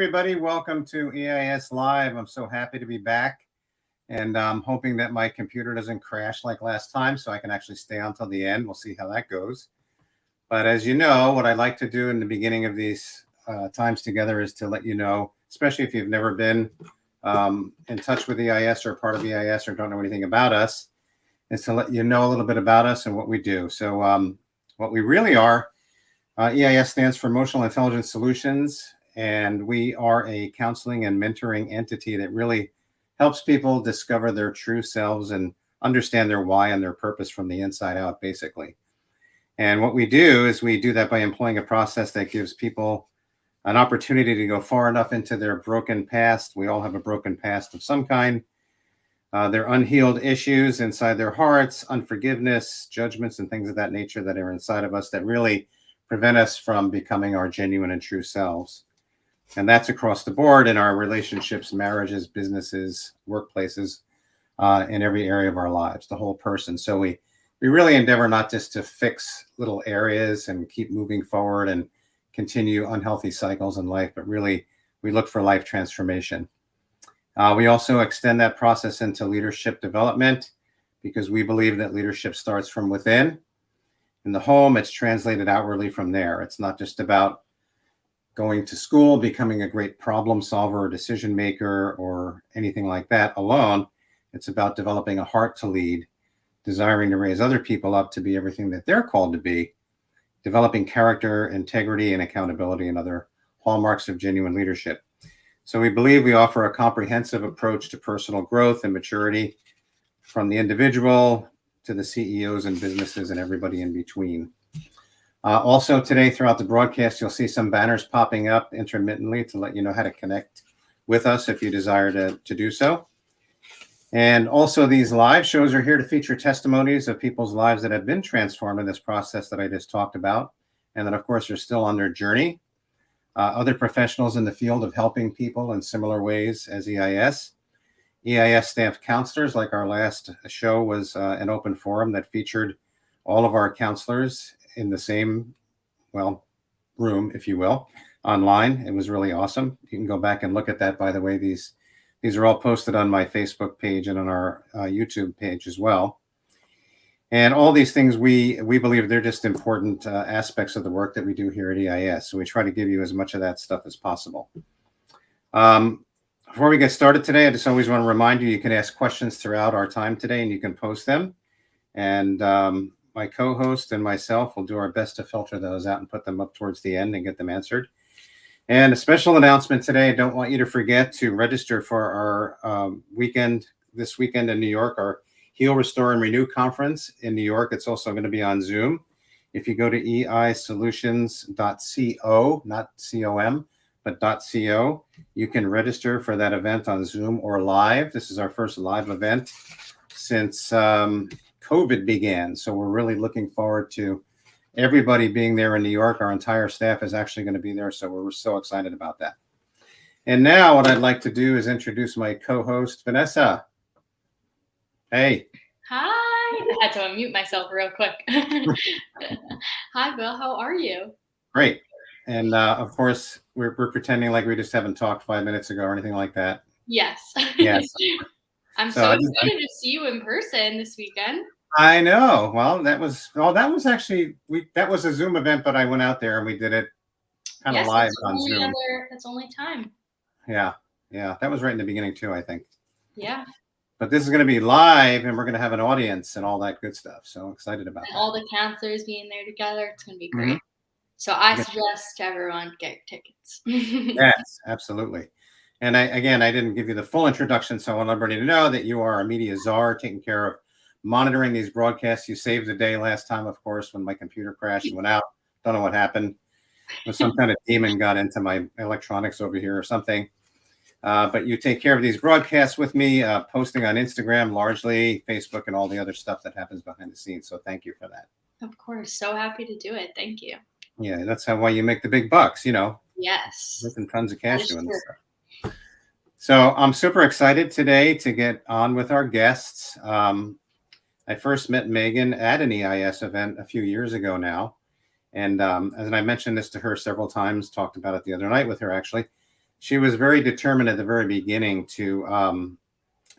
everybody. Welcome to EIS Live. I'm so happy to be back, and I'm hoping that my computer doesn't crash like last time so I can actually stay on till the end. We'll see how that goes. But as you know, what I like to do in the beginning of these times together is to let you know, especially if you've never been in touch with EIS or part of EIS or don't know anything about us, is to let you know a little bit about us and what we do. So what we really are, EIS stands for Emotional Intelligence Solutions, and we are a counseling and mentoring entity that really helps people discover their true selves and understand their why and their purpose from the inside out, basically. And what we do is we do that by employing a process that gives people an opportunity to go far enough into their broken past. We all have a broken past of some kind. Their unhealed issues inside their hearts, unforgiveness, judgments, and things of that nature that are inside of us that really prevent us from becoming our genuine and true selves. And that's across the board in our relationships, marriages, businesses, workplaces, in every area of our lives, the whole person. So we really endeavor not just to fix little areas and keep moving forward and continue unhealthy cycles in life, but really we look for life transformation. We also extend that process into leadership development because we believe that leadership starts from within. In the home, it's translated outwardly from there. It's not just about going to school, becoming a great problem solver or decision maker or anything like that alone. It's about developing a heart to lead, desiring to raise other people up to be everything that they're called to be, developing character, integrity, and accountability and other hallmarks of genuine leadership. So we believe we offer a comprehensive approach to personal growth and maturity from the individual to the CEOs and businesses and everybody in between. Also today throughout the broadcast, you'll see some banners popping up intermittently to let you know how to connect with us if you desire to do so. And also these live shows are here to feature testimonies of people's lives that have been transformed in this process that I just talked about. And that of course are still on their journey. Other professionals in the field of helping people in similar ways as EIS. EIS staff counselors, like our last show was an open forum that featured all of our counselors in the same, room, if you will, online. It was really awesome. You can go back and look at that, by the way. These are all posted on my Facebook page and on our YouTube page as well. And all these things, we believe they're just important aspects of the work that we do here at EIS. So we try to give you as much of that stuff as possible. Before we get started today, I just always want to remind you, you can ask questions throughout our time today and you can post them. And my co-host and myself will do our best to filter those out and put them up towards the end and get them answered. And a special announcement today, I don't want you to forget to register for our this weekend in New York, our Heal, Restore, and Renew conference in New York. It's also going to be on Zoom. If you go to eisolutions.co, not com, but .co, you can register for that event on Zoom or live. This is our first live event since COVID began. So we're really looking forward to everybody being there in New York. Our entire staff is actually going to be there. So we're so excited about that. And now what I'd like to do is introduce my co-host, Vanessa. Hey. Hi. I had to unmute myself real quick. Hi, Bill. How are you? Great. And of course, we're pretending like we just haven't talked 5 minutes ago or anything like that. Yes. Yes. I'm so excited to see you in person this weekend. I know. Well, that was actually that was a Zoom event, but I went out there and we did it kind of live on Zoom. That's only time. Yeah. That was right in the beginning too, I think. Yeah. But this is going to be live and we're going to have an audience and all that good stuff. So excited about that. All the counselors being there together. It's going to be great. Mm-hmm. So I suggest everyone get tickets. Yes, absolutely. And I didn't give you the full introduction. So I want everybody to know that you are a media czar taking care of monitoring these broadcasts. You saved the day last time, of course, when my computer crashed and went out. Don't know what happened. It was some kind of demon got into my electronics over here or something. But you take care of these broadcasts with me, posting on Instagram, largely Facebook, and all the other stuff that happens behind the scenes. So thank you for that. Of course. So happy to do it. Thank you. Yeah, that's why you make the big bucks, Yes. Making tons of cash doing this stuff. So I'm super excited today to get on with our guests. I first met Megan at an EIS event a few years ago now. And as I mentioned this to her several times, talked about it the other night with her actually. she was very determined at the very beginning to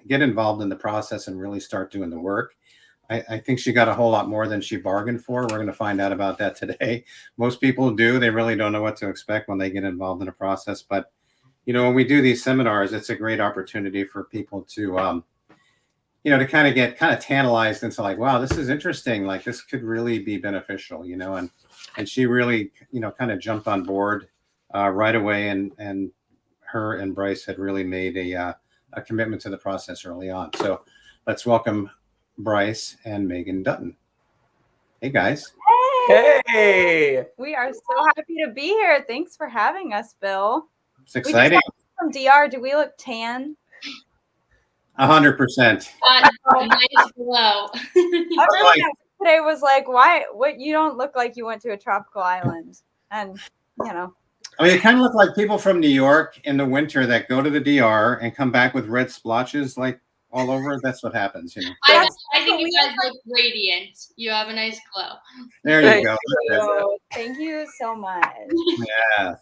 get involved in the process and really start doing the work. I think she got a whole lot more than she bargained for. We're going to find out about that today. Most people do. They really don't know what to expect when they get involved in a process. But, when we do these seminars, it's a great opportunity for people to, to kind of get kind of tantalized into like, wow, this is interesting. Like this could really be beneficial, and she really, kind of jumped on board right away. And her and Bryce had really made a commitment to the process early on. So let's welcome Bryce and Megan Dutton. Hey guys. Hey. We are so happy to be here. Thanks for having us, Bill. It's exciting. From DR, do we look tan? 100%. Nice glow. Everyone today was like, "Why? What? You don't look like you went to a tropical island." And I mean, it kind of look like people from New York in the winter that go to the DR and come back with red splotches like all over. That's what happens, I think you guys look radiant. You have a nice glow. There you go. Thank you so much. Yeah.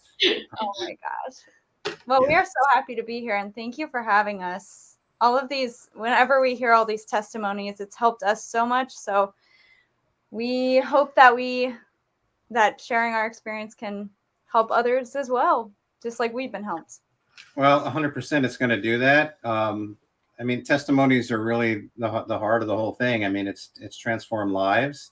Oh my gosh. Well, we are so happy to be here, and thank you for having us. All of these, whenever we hear all these testimonies, it's helped us so much. So we hope that sharing our experience can help others as well, just like we've been helped. Well, 100% it's going to do that. I mean, testimonies are really the heart of the whole thing. I mean, it's transformed lives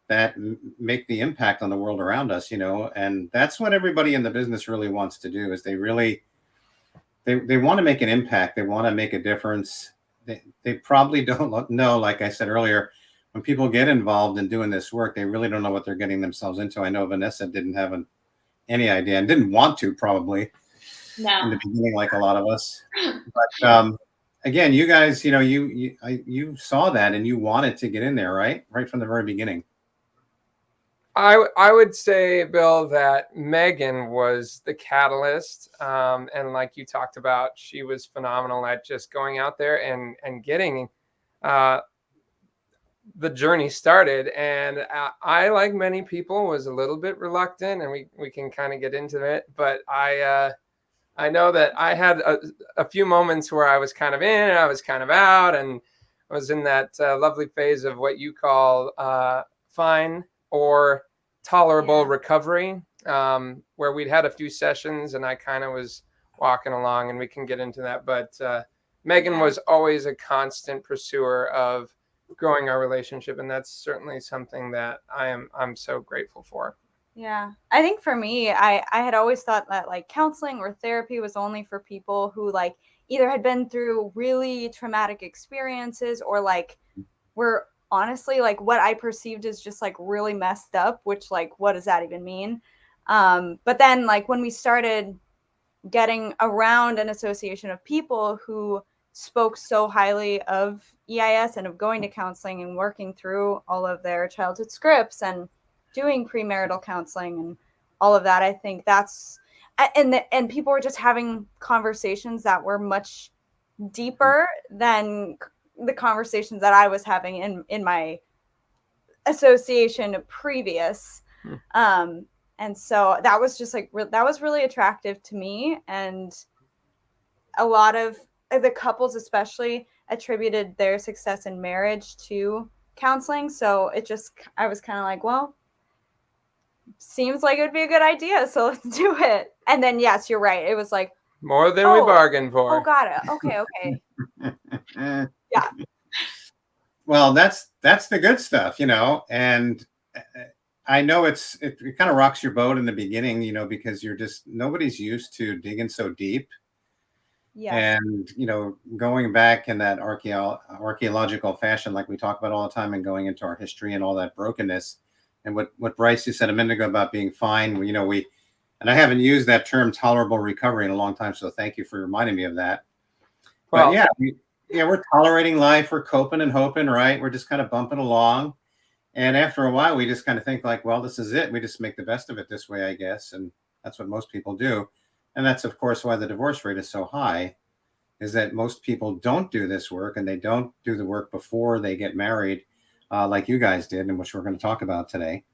that make the impact on the world around us, and that's what everybody in the business really wants to do is they want to make an impact. They want to make a difference. They probably don't know, like I said earlier, when people get involved in doing this work, they really don't know what they're getting themselves into. I know Vanessa didn't have any idea and didn't want to probably in the beginning, like a lot of us. But again, you guys, you saw that and you wanted to get in there, right from the very beginning. I would say, Bill, that Megan was the catalyst. And like you talked about, she was phenomenal at just going out there and getting the journey started. And I, like many people, was a little bit reluctant, and we can kind of get into it. But I know that I had a few moments where I was kind of in and I was kind of out, and I was in that lovely phase of what you call fine or tolerable recovery, where we'd had a few sessions and I kind of was walking along, and we can get into that. But Megan was always a constant pursuer of growing our relationship, and that's certainly something that I'm so grateful for. Yeah, I think for me, I had always thought that like counseling or therapy was only for people who like either had been through really traumatic experiences or like were honestly like what I perceived as just like really messed up, which like, what does that even mean? But then like when we started getting around an association of people who spoke so highly of EIS and of going to counseling and working through all of their childhood scripts and doing premarital counseling and all of that, I think that's, and people were just having conversations that were much deeper than the conversations that I was having in my association previous. And so that was just like, that was really attractive to me. And a lot of the couples especially attributed their success in marriage to counseling. So I was kind of like, well, seems like it would be a good idea, so let's do it. And then yes, you're right, it was like more than we bargained for. Oh, got it. Okay. Yeah. Well, that's the good stuff, and I know it kind of rocks your boat in the beginning, because nobody's used to digging so deep. Yes. And going back in that archaeological fashion, like we talk about all the time, and going into our history and all that brokenness. And what Bryce, you said a minute ago about being fine, and I haven't used that term tolerable recovery in a long time, so thank you for reminding me of that. Well, but we're tolerating life, we're coping and hoping, right? We're just kind of bumping along. And after a while, we just kind of think like, well, this is it. We just make the best of it this way, I guess. And that's what most people do. And that's, of course, why the divorce rate is so high, is that most people don't do this work, and they don't do the work before they get married. Like you guys did, and which we're going to talk about today.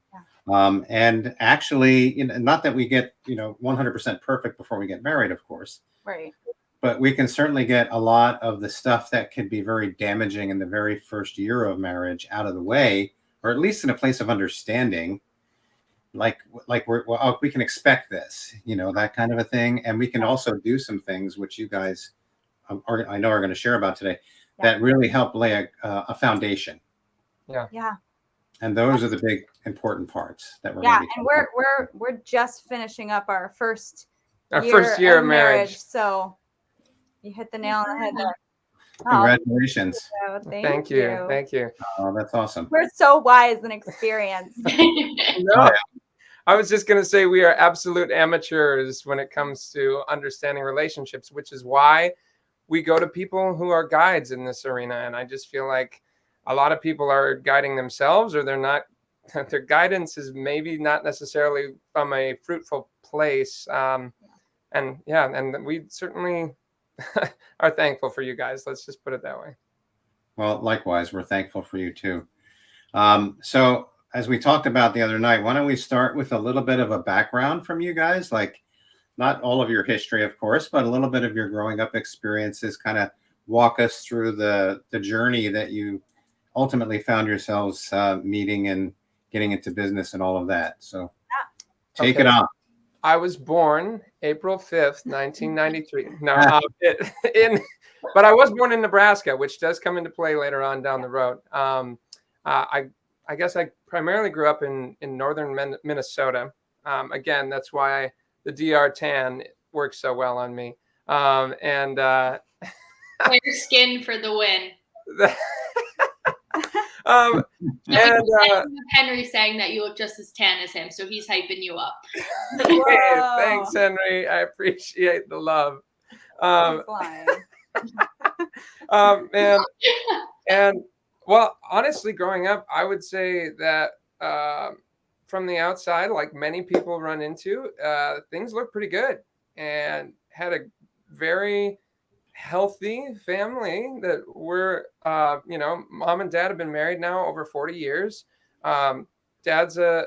And actually, not that we get 100% perfect before we get married, of course, Right. but we can certainly get a lot of the stuff that could be very damaging in the very first year of marriage out of the way, or at least in a place of understanding. Like we can expect this, that kind of a thing. And we can also do some things which you guys I know are going to share about today that really help lay a foundation. Yeah. And those are the big important parts that we're Yeah, going to be and we're just finishing up our first year of marriage. So you hit the nail on the head there. Congratulations. Thank you. Thank you. Oh, that's awesome. We're so wise and experienced. No, I was just going to say we are absolute amateurs when it comes to understanding relationships, which is why we go to people who are guides in this arena. And I just feel like a lot of people are guiding themselves, or they're not. Their guidance is maybe not necessarily from a fruitful place. And we certainly are thankful for you guys. Let's just put it that way. Well, likewise, we're thankful for you too. So as we talked about the other night, why don't we start with a little bit of a background from you guys, like not all of your history, of course, but a little bit of your growing up experiences, kind of walk us through the journey that you ultimately found yourselves meeting and getting into business and all of that. So take it on. I was born April 5th, 1993. No, but I was born in Nebraska, which does come into play later on down the road. I guess I primarily grew up in northern Minnesota. Again, that's why the DR tan works so well on me. Clear skin for the win. Henry saying that you look just as tan as him, so he's hyping you up. Hey, thanks, Henry. I appreciate the love. And well, honestly, growing up, I would say that from the outside, like many people run into, things look pretty good, and had a very healthy family that were, mom and dad have been married now over 40 years. Dad's a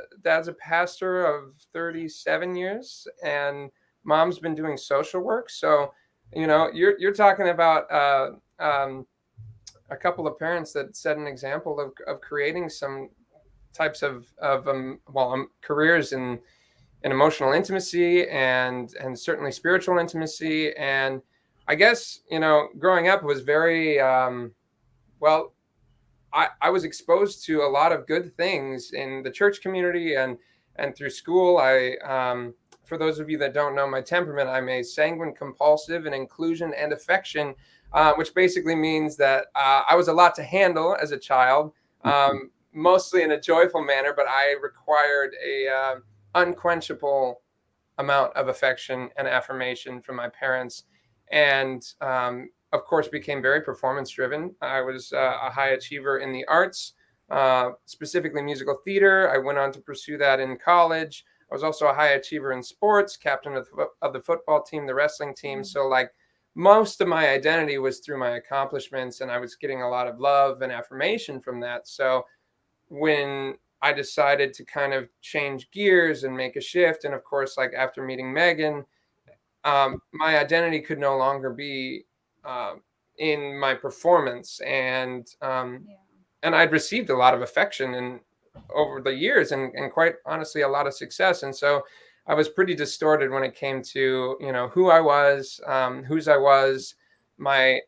pastor of 37 years, and mom's been doing social work. So, you're talking about a couple of parents that set an example of creating some types of careers in emotional intimacy and certainly spiritual intimacy. And I guess, growing up was very, I was exposed to a lot of good things in the church community and through school. For those of you that don't know my temperament, I'm a sanguine compulsive in inclusion and affection, which basically means that I was a lot to handle as a child, mostly in a joyful manner, but I required a unquenchable amount of affection and affirmation from my parents. And of course, became very performance driven. I was a high achiever in the arts, specifically musical theater. I went on to pursue that in college. I was also a high achiever in sports, captain of the football team, the wrestling team. So like most of my identity was through my accomplishments, and I was getting a lot of love and affirmation from that. So when I decided to kind of change gears and make a shift, and of course, like after meeting Megan, my identity could no longer be in my performance, and I'd received a lot of affection over the years, and quite honestly, a lot of success. And so I was pretty distorted when it came to, who I was, whose I was, my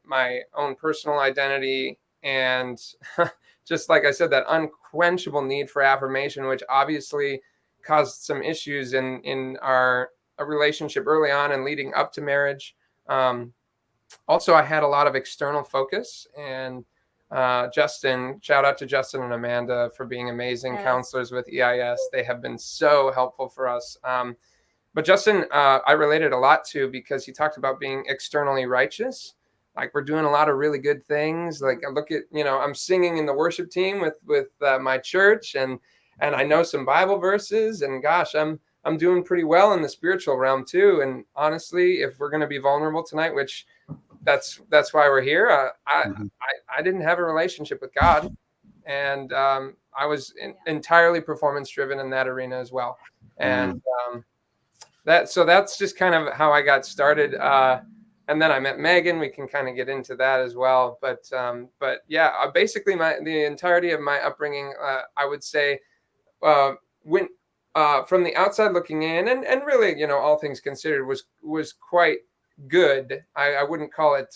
own personal identity, and just like I said, that unquenchable need for affirmation, which obviously caused some issues in our relationship early on and leading up to marriage. Also, I had a lot of external focus, and Justin, shout out to Justin and Amanda for being amazing counselors with EIS. They have been so helpful for us. But Justin, I related a lot to, because he talked about being externally righteous. Like, we're doing a lot of really good things. Like, I look at, I'm singing in the worship team with my church, and I know some Bible verses, and gosh, I'm doing pretty well in the spiritual realm too. And honestly, if we're going to be vulnerable tonight, which that's why we're here, I didn't have a relationship with God, and I was entirely performance driven in that arena as well. And that's just kind of how I got started. And then I met Megan. We can kind of get into that as well. But yeah, basically the entirety of my upbringing, I would say, when from the outside looking in, and really, all things considered, was quite good. I wouldn't call it,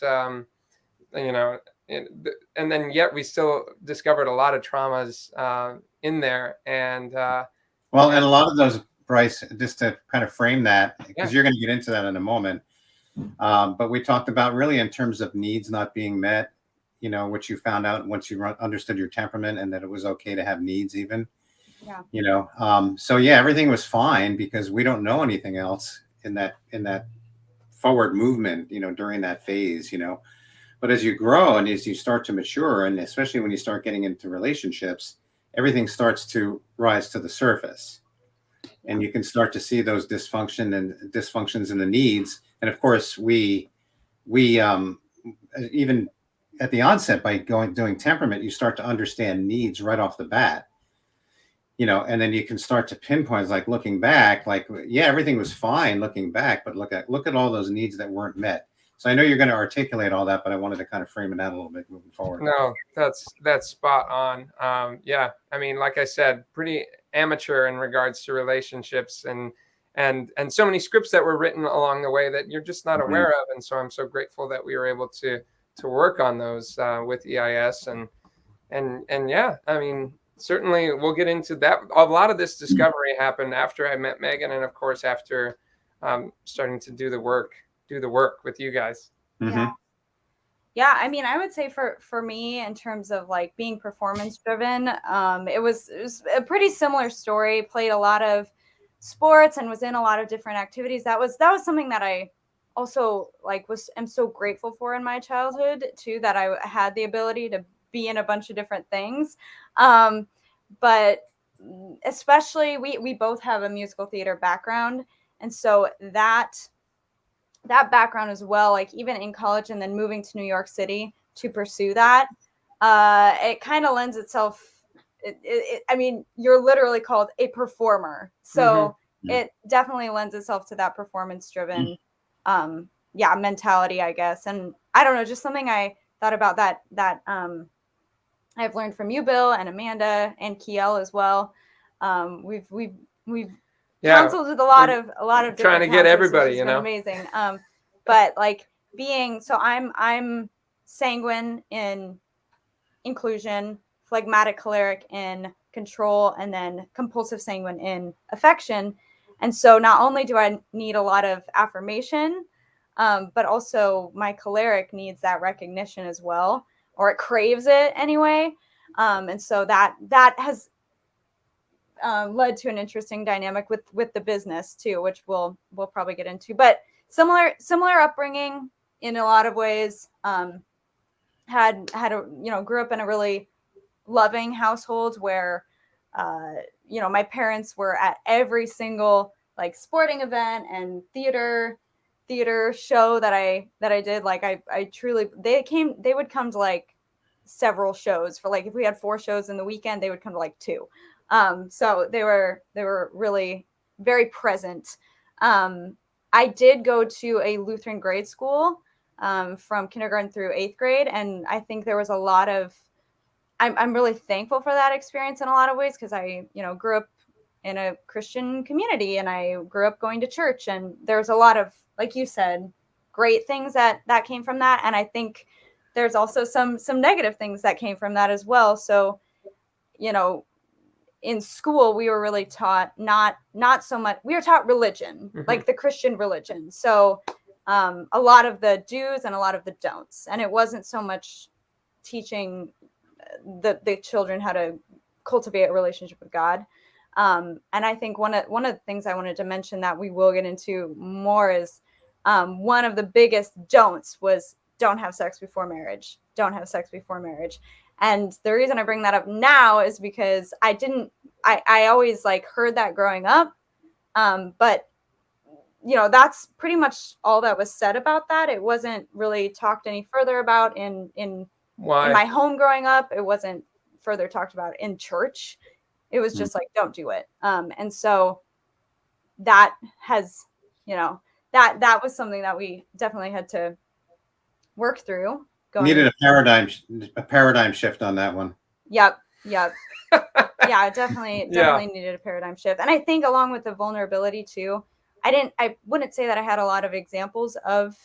and then yet we still discovered a lot of traumas in there. And well, and a lot of those, Bryce, just to kind of frame that, because Yeah. you're going to get into that in a moment. But we talked about really in terms of needs not being met, which you found out once you understood your temperament and that it was okay to have needs even. Yeah. So yeah, everything was fine because we don't know anything else in that forward movement, during that phase, but as you grow and as you start to mature, and especially when you start getting into relationships, everything starts to rise to the surface, and you can start to see those dysfunctions and the needs. And of course, we even at the onset, by doing temperament, you start to understand needs right off the bat. And then you can start to pinpoint, like looking back, like, yeah, everything was fine looking back, but look at all those needs that weren't met. So I know you're going to articulate all that, but I wanted to kind of frame it out a little bit moving forward. No, that's spot on. Yeah, I mean, like I said, pretty amateur in regards to relationships, and so many scripts that were written along the way that you're just not aware of. And so I'm so grateful that we were able to work on those with EIS, and yeah, I mean, certainly we'll get into that. A lot of this discovery happened after I met Megan, and of course after starting to do the work with you guys. Yeah, I mean, I would say for me, in terms of like being performance driven, it was a pretty similar story. Played a lot of sports and was in a lot of different activities. That was something that I also am so grateful for in my childhood too, that I had the ability to be in a bunch of different things. But especially we both have a musical theater background, and so that background as well, like even in college and then moving to New York City to pursue that, it kind of lends itself. I mean, you're literally called a performer, so it definitely lends itself to that performance-driven, mentality, I guess. And I don't know, just something I thought about that I've learned from you, Bill, and Amanda, and Kiel as well. We've counseled with a lot of trying to get everybody, amazing. But like I'm sanguine in inclusion, phlegmatic choleric in control, and then compulsive sanguine in affection. And so not only do I need a lot of affirmation, but also my choleric needs that recognition as well, or it craves it anyway. And so that has led to an interesting dynamic with the business too, which we'll probably get into. But similar upbringing in a lot of ways. Had a grew up in a really loving household where my parents were at every single like sporting event and theater show that I did. Like I truly, they would come to like several shows. For like if we had 4 shows in the weekend, they would come to like 2. So they were really very present. I did go to a Lutheran grade school from kindergarten through 8th grade, and I think there was a lot of I'm really thankful for that experience in a lot of ways, because I grew up in a Christian community, and I grew up going to church, and there's a lot of, like you said, great things that came from that. And I think there's also some negative things that came from that as well. So, in school, we were really taught not so much, we were taught religion, like the Christian religion. So a lot of the do's and a lot of the don'ts. And it wasn't so much teaching the children how to cultivate a relationship with God. And I think one of the things I wanted to mention that we will get into more is one of the biggest don'ts was don't have sex before marriage. Don't have sex before marriage. And the reason I bring that up now is because I always like heard that growing up. But that's pretty much all that was said about that. It wasn't really talked any further about in my home growing up. It wasn't further talked about in church. It was just like, don't do it. And so that has, that was something that we definitely had to work through. Needed a paradigm shift on that one. Yep. Yeah, definitely needed a paradigm shift. And I think along with the vulnerability too, I wouldn't say that I had a lot of examples of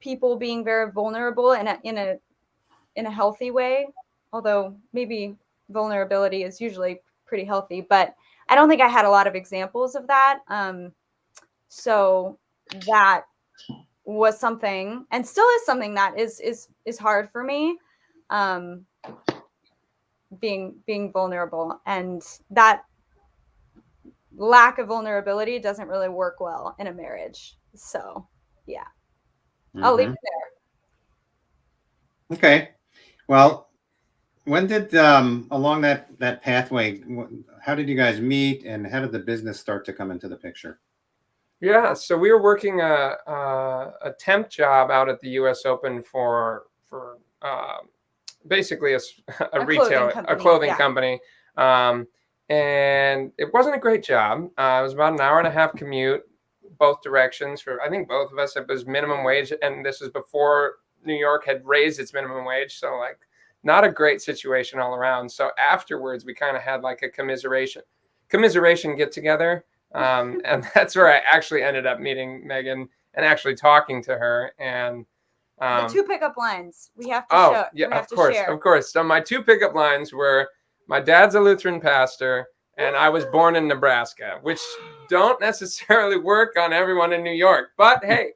people being very vulnerable in a healthy way, although maybe vulnerability is usually pretty healthy, but I don't think I had a lot of examples of that. So that was something, and still is something that is hard for me, being vulnerable, and that lack of vulnerability doesn't really work well in a marriage. So yeah, I'll leave it there. Okay. Well, when did along that pathway, how did you guys meet, and how did the business start to come into the picture? Yeah, so we were working a temp job out at the U.S. Open for basically a retail, a clothing company. And it wasn't a great job. It was about an hour and a half commute, both directions. For I think both of us, it was minimum wage, and this was before New York had raised its minimum wage. So like, not a great situation all around. So afterwards, we kind of had like a commiseration get together. And that's where I actually ended up meeting Megan and actually talking to her. And the 2 pickup lines we have to show. Yeah, of course. So my 2 pickup lines were, my dad's a Lutheran pastor and I was born in Nebraska, which don't necessarily work on everyone in New York, but hey.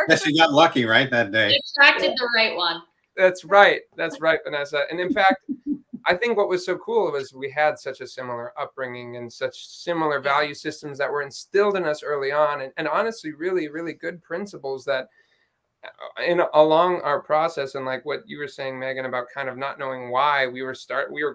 Yes, you got lucky, right, that day. You attracted the right one. That's right, Vanessa. And in fact, I think what was so cool was we had such a similar upbringing and such similar value systems that were instilled in us early on, and honestly, really, really good principles that along our process, and like what you were saying, Megan, about kind of not knowing why we were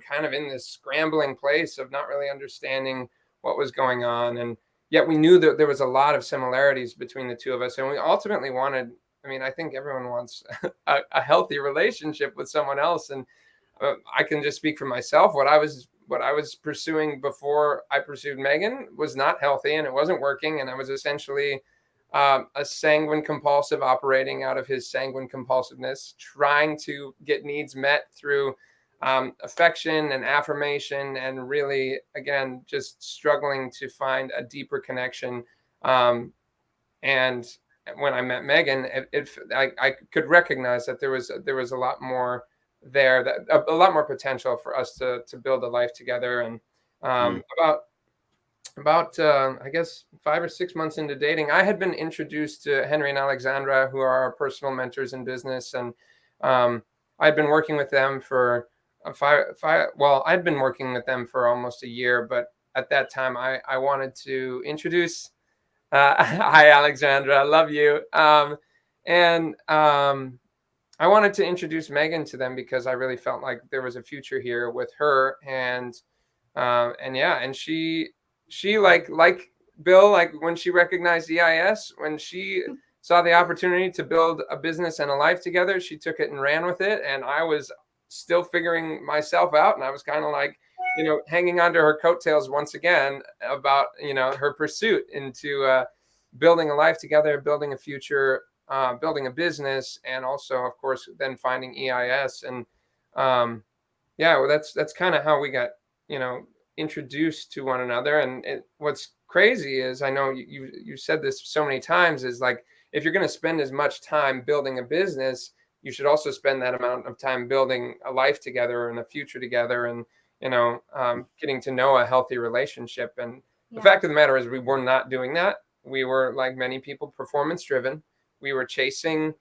kind of in this scrambling place of not really understanding what was going on, and yet we knew that there was a lot of similarities between the two of us, and we ultimately wanted, I mean, I think everyone wants a healthy relationship with someone else, and I can just speak for myself. What I was pursuing before I pursued Megan was not healthy, and it wasn't working, and I was essentially a sanguine compulsive operating out of his sanguine compulsiveness, trying to get needs met through affection and affirmation, and really, again, just struggling to find a deeper connection. And when I met Megan, I could recognize that there was a lot more there, that a lot more potential for us to build a life together. And about I guess 5 or 6 months into dating, I had been introduced to Henry and Alexandra, who are our personal mentors in business, and I'd been working with them for I'd been working with them for almost a year, but at that time I wanted to introduce hi Alexandra, I love you, and I wanted to introduce Megan to them because I really felt like there was a future here with her, and she like Bill, like when she recognized EIS, when she saw the opportunity to build a business and a life together, she took it and ran with it. And I was still figuring myself out, and I was kind of like, hanging onto her coattails once again about, her pursuit into building a life together, building a future, building a business, and also, of course, then finding EIS. And that's kind of how we got, introduced to one another. And what's crazy is, I know you said this so many times, is like, if you're going to spend as much time building a business, you should also spend that amount of time building a life together and a future together, and getting to know a healthy relationship. And the fact of the matter is, we were not doing that. We were, like many people, performance driven. We were chasing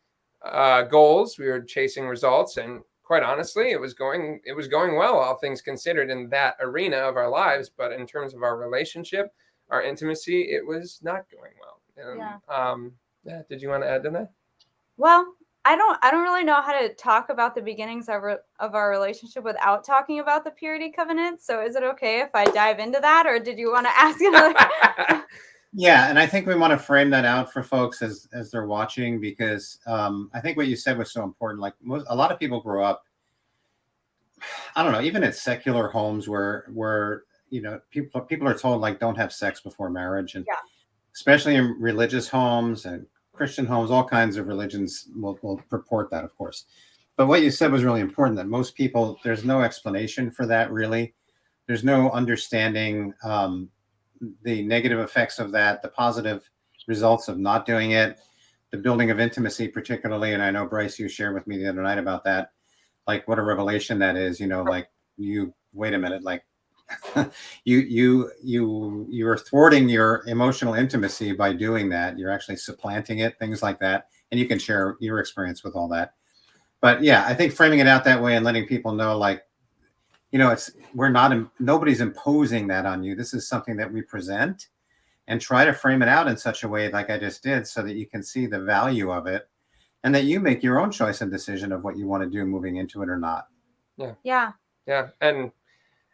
goals. We were chasing results, and quite honestly, it was going well, all things considered, in that arena of our lives. But in terms of our relationship, our intimacy, it was not going well. And, did you want to add to that? Well, I don't really know how to talk about the beginnings of our relationship without talking about the purity covenant. So is it okay if I dive into that, or did you want to ask another? Yeah, and I think we want to frame that out for folks as they're watching, because I think what you said was so important. Like a lot of people grow up I don't know, even at secular homes where people are told like don't have sex before marriage, and Yeah. especially in religious homes and Christian homes, all kinds of religions will purport that, of course. But what you said was really important, that most people, there's no explanation for that, really. There's no understanding the negative effects of that, the positive results of not doing it, the building of intimacy, particularly. And I know, Bryce, you shared with me the other night about that, like what a revelation that is, like wait a minute, like you're thwarting your emotional intimacy by doing that. You're actually supplanting it, things like that. And you can share your experience with all that. But yeah, I think framing it out that way and letting people know, like, nobody's imposing that on you. This is something that we present, and try to frame it out in such a way like I just did, so that you can see the value of it and that you make your own choice and decision of what you want to do moving into it or not. Yeah. And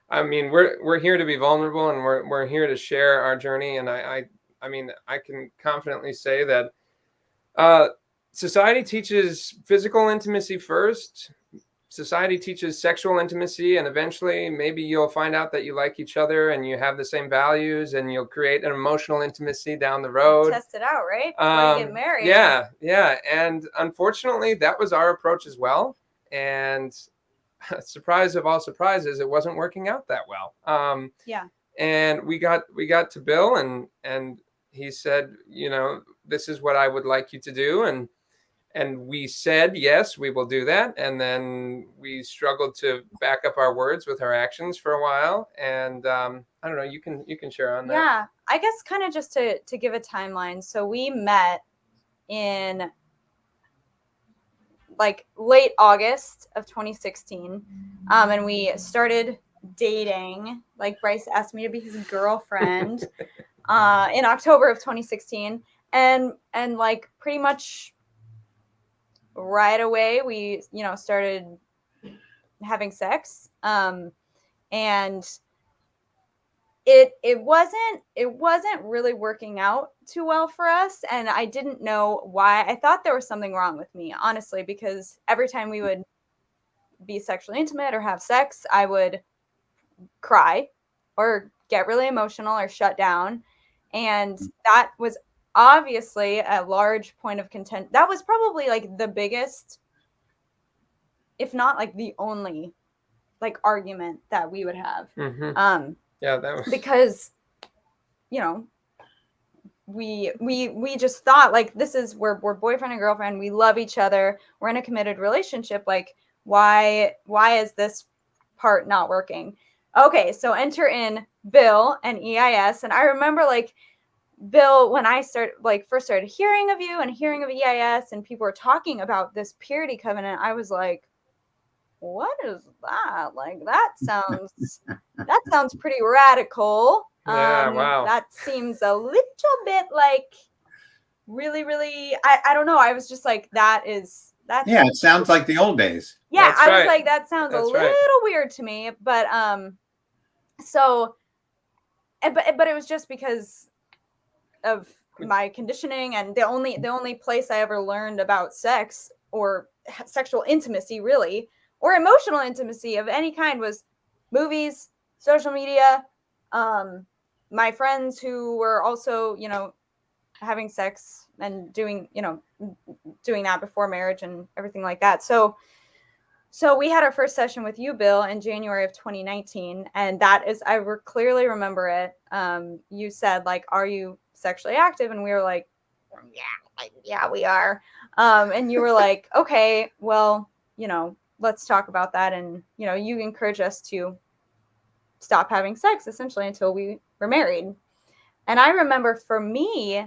I mean, we're here to be vulnerable, and we're here to share our journey. And I mean, I can confidently say that society teaches physical intimacy first. Society teaches sexual intimacy, and eventually maybe you'll find out that you like each other and you have the same values, and you'll create an emotional intimacy down the road. Test it out, right? Before you get married. Yeah. And unfortunately, that was our approach as well. And surprise of all surprises, it wasn't working out that well. And we got to Bill, and he said, this is what I would like you to do. And we said, yes, we will do that. And then we struggled to back up our words with our actions for a while. And I don't know, you can share on that. Yeah, I guess kind of just to give a timeline. So we met in like late August of 2016. And we started dating. Like Bryce asked me to be his girlfriend in October of 2016. And like pretty much right away we started having sex, and it wasn't really working out too well for us, and I didn't know why. I thought there was something wrong with me, honestly, because every time we would be sexually intimate or have sex, I would cry or get really emotional or shut down, and that was obviously a large point of contention. That was probably like the biggest, if not like the only, like argument that we would have. Mm-hmm. Yeah, that was because we just thought like, we're boyfriend and girlfriend, we love each other, we're in a committed relationship, like why is this part not working? Okay, so enter in Bill and EIS, and I remember like Bill, when I first started hearing of you and hearing of EIS, and people were talking about this purity covenant, I was like, what is that? Like that sounds pretty radical. Yeah, wow. That seems a little bit like really, really, I don't know. I was just like, that's it sounds like the old days. Yeah, That's I was right. like, that sounds That's a little weird to me. But but it was just because of my conditioning, and the only place I ever learned about sex or sexual intimacy, really, or emotional intimacy of any kind, was movies, social media, my friends who were also having sex and doing that before marriage and everything like that. So we had our first session with you, Bill, in January of 2019, and that is, I clearly remember it. You said like, "Are you sexually active?" And we were like, "Yeah, we are." And you were like, "Okay, well, let's talk about that." And you encouraged us to stop having sex essentially until we were married. And I remember, for me,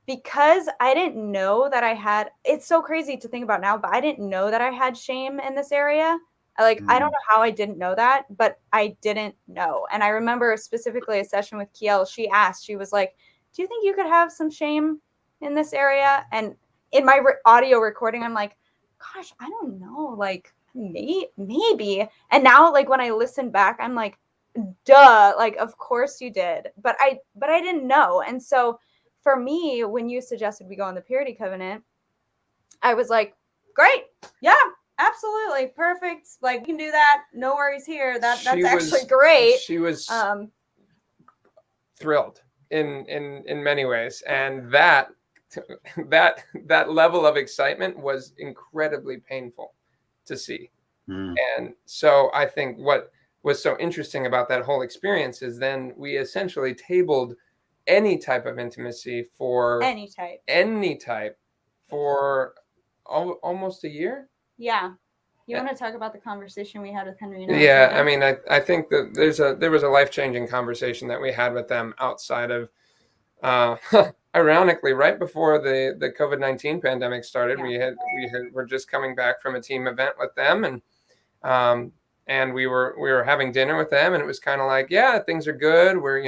because I didn't know that I had, it's so crazy to think about now, but I didn't know that I had shame in this area. I don't know how I didn't know that, but I didn't know. And I remember specifically a session with Kiel. She was like, "Do you think you could have some shame in this area?" And in my audio recording, I'm like, "Gosh, I don't know. Like, maybe." And now, like, when I listen back, I'm like, duh, like, of course you did. But I didn't know. And so for me, when you suggested we go on the purity covenant, I was like, great. Yeah, absolutely perfect. Like, we can do that. No worries here. That's She actually was- great. She was thrilled in many ways, and that level of excitement was incredibly painful to see. And so I think what was so interesting about that whole experience is then we essentially tabled any type of intimacy for Any type. for almost a year. Yeah. You want to talk about the conversation we had with Henry and Yeah, Alexandra? I mean, I think that there was a life-changing conversation that we had with them outside of, ironically, right before the COVID-19 pandemic started. Yeah. We're just coming back from a team event with them, and we were having dinner with them, and it was kind of like, yeah, things are good. We're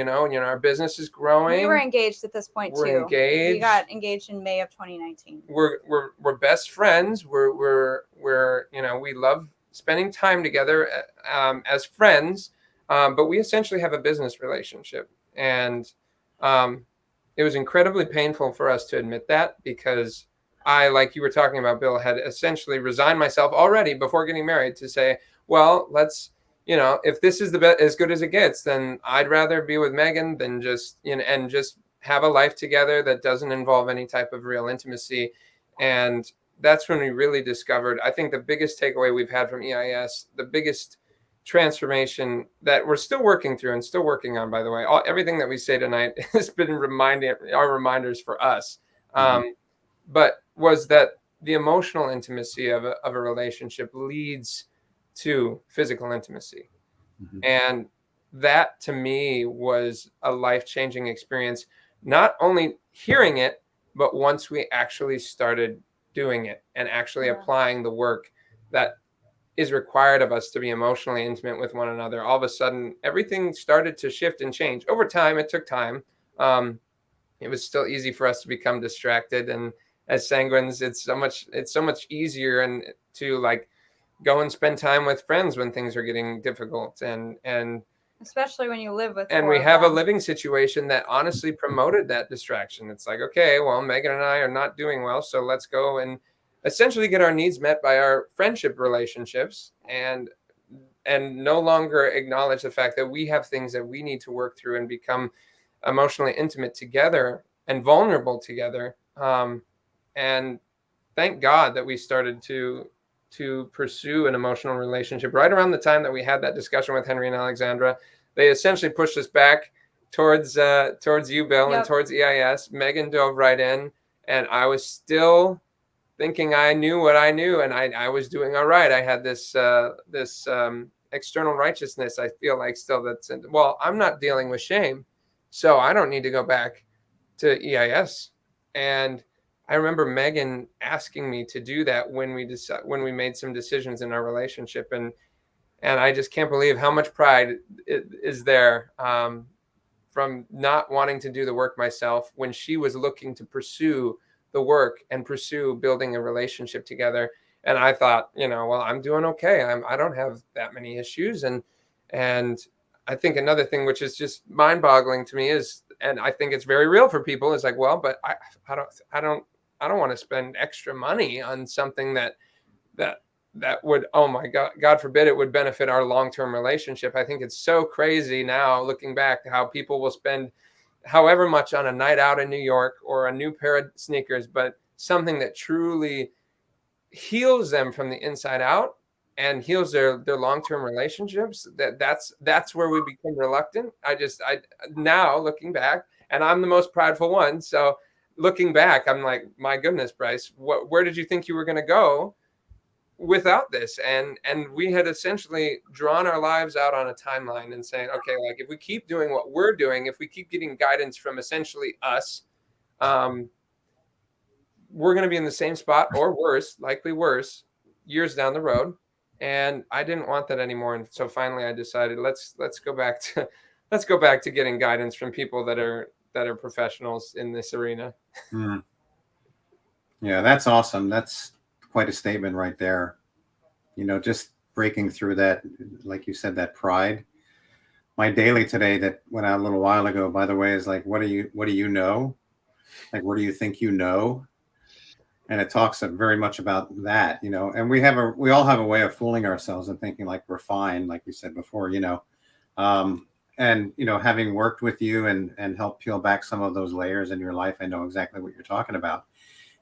our business is growing. We were engaged at this point We're too. engaged. We got engaged in May of 2019. We're best friends. We love spending time together as friends, but we essentially have a business relationship, and it was incredibly painful for us to admit that, because I, like you were talking about, Bill, had essentially resigned myself already before getting married to say, well, let's, if this is as good as it gets, then I'd rather be with Megan than just, and just have a life together that doesn't involve any type of real intimacy. And that's when we really discovered, I think, the biggest takeaway we've had from EIS, the biggest transformation that we're still working through and still working on, by the way. Everything that we say tonight has been reminders for us. But was that the emotional intimacy of a relationship leads to physical intimacy. And that, to me, was a life-changing experience, not only hearing it, but once we actually started doing it and actually applying the work that is required of us to be emotionally intimate with one another. All of a sudden, everything started to shift and change. Over time, it took time. It was still easy for us to become distracted, and as sanguines, it's so much easier and to like go and spend time with friends when things are getting difficult, and especially when you live with. And we have a living situation that honestly promoted that distraction. It's like, okay, well, Megan and I are not doing well, so let's go and essentially get our needs met by our friendship relationships, and no longer acknowledge the fact that we have things that we need to work through and become emotionally intimate together and vulnerable together. And thank God that we started to pursue an emotional relationship right around the time that we had that discussion with Henry and Alexandra. They essentially pushed us back towards you, Bill, and towards EIS. Megan dove right in, and I was still thinking I knew what I knew, and I was doing all right. I had this external righteousness, I feel like, still I'm not dealing with shame, so I don't need to go back to EIS. And I remember Megan asking me to do that when we made some decisions in our relationship, and I just can't believe how much pride is there from not wanting to do the work myself when she was looking to pursue the work and pursue building a relationship together. And I thought, well, I'm doing okay. I don't have that many issues. And I think another thing which is just mind-boggling to me is, and I think it's very real for people, is like, well, but I don't want to spend extra money on something that would, oh my God forbid, it would benefit our long-term relationship. I think it's so crazy now looking back how people will spend however much on a night out in New York or a new pair of sneakers, but something that truly heals them from the inside out and heals their long-term relationships. That's where we become reluctant. I now looking back, and I'm the most prideful one. So looking back, I'm like, my goodness, Bryce, where did you think you were going to go without this? And we had essentially drawn our lives out on a timeline and saying, okay, like if we keep doing what we're doing, if we keep getting guidance from essentially us, we're going to be in the same spot or worse, likely worse, years down the road. And I didn't want that anymore. And so finally I decided, let's go back to getting guidance from people that are professionals in this arena. Yeah, that's awesome. That's quite a statement right there. Just breaking through that, like you said, that pride. My daily today that went out a little while ago, by the way, is like, what do you know? Like, what do you think you know? And it talks very much about that, you know, and we all have a way of fooling ourselves and thinking like we're fine, like we said before, you know. And, you know, having worked with you and helped peel back some of those layers in your life, I know exactly what you're talking about.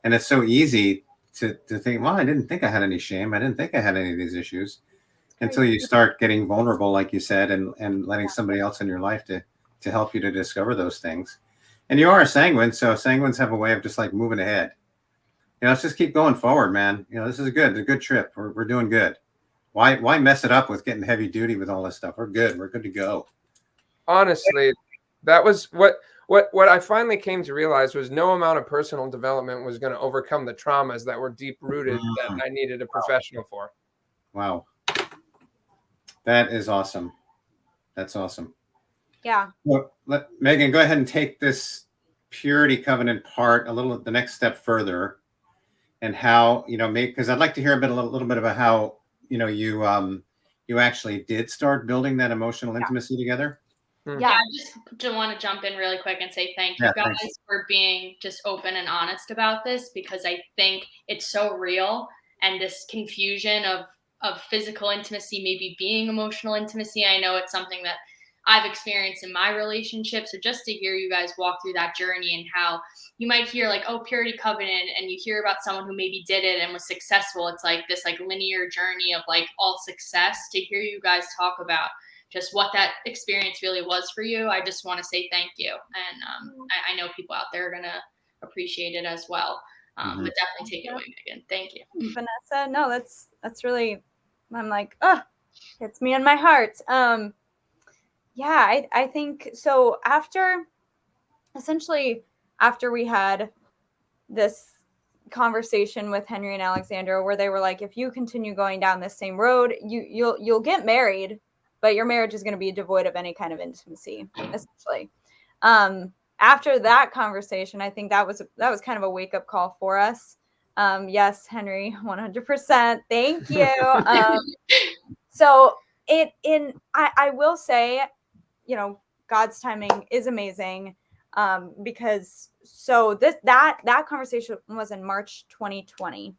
And it's so easy to think, well, I didn't think I had any shame. I didn't think I had any of these issues until you start getting vulnerable, like you said, and letting somebody else in your life to help you to discover those things. And you are a sanguine, so sanguines have a way of just like moving ahead. You know, let's just keep going forward, man. You know, this is a good trip. We're doing good. Why mess it up with getting heavy duty with all this stuff? We're good. We're good to go. Honestly, that was what I finally came to realize was no amount of personal development was going to overcome the traumas that were deep rooted that I needed a professional for. Wow. That is awesome. That's awesome. Yeah. Well, Megan, go ahead and take this purity covenant part the next step further, and how, you know, because I'd like to hear a little bit about how, you know, you actually did start building that emotional intimacy together. Yeah, I just want to jump in really quick and say thank you guys for being just open and honest about this, because I think it's so real, and this confusion of physical intimacy maybe being emotional intimacy. I know it's something that I've experienced in my relationship. So just to hear you guys walk through that journey, and how you might hear like, oh, purity covenant, and you hear about someone who maybe did it and was successful. It's like this like linear journey of like all success. To hear you guys talk about just what that experience really was for you, I just want to say thank you. And I know people out there are going to appreciate it as well. But definitely take it away, Megan. Thank you. Vanessa, no, that's really, I'm like, oh, hits me in my heart. Yeah, I think so. After we had this conversation with Henry and Alexandra, where they were like, if you continue going down this same road, you'll get married, but your marriage is going to be devoid of any kind of intimacy, essentially. After that conversation, I think that was kind of a wake up call for us. Yes, Henry, 100%. Thank you. So I will say, you know, God's timing is amazing. Because so that conversation was in March 2020,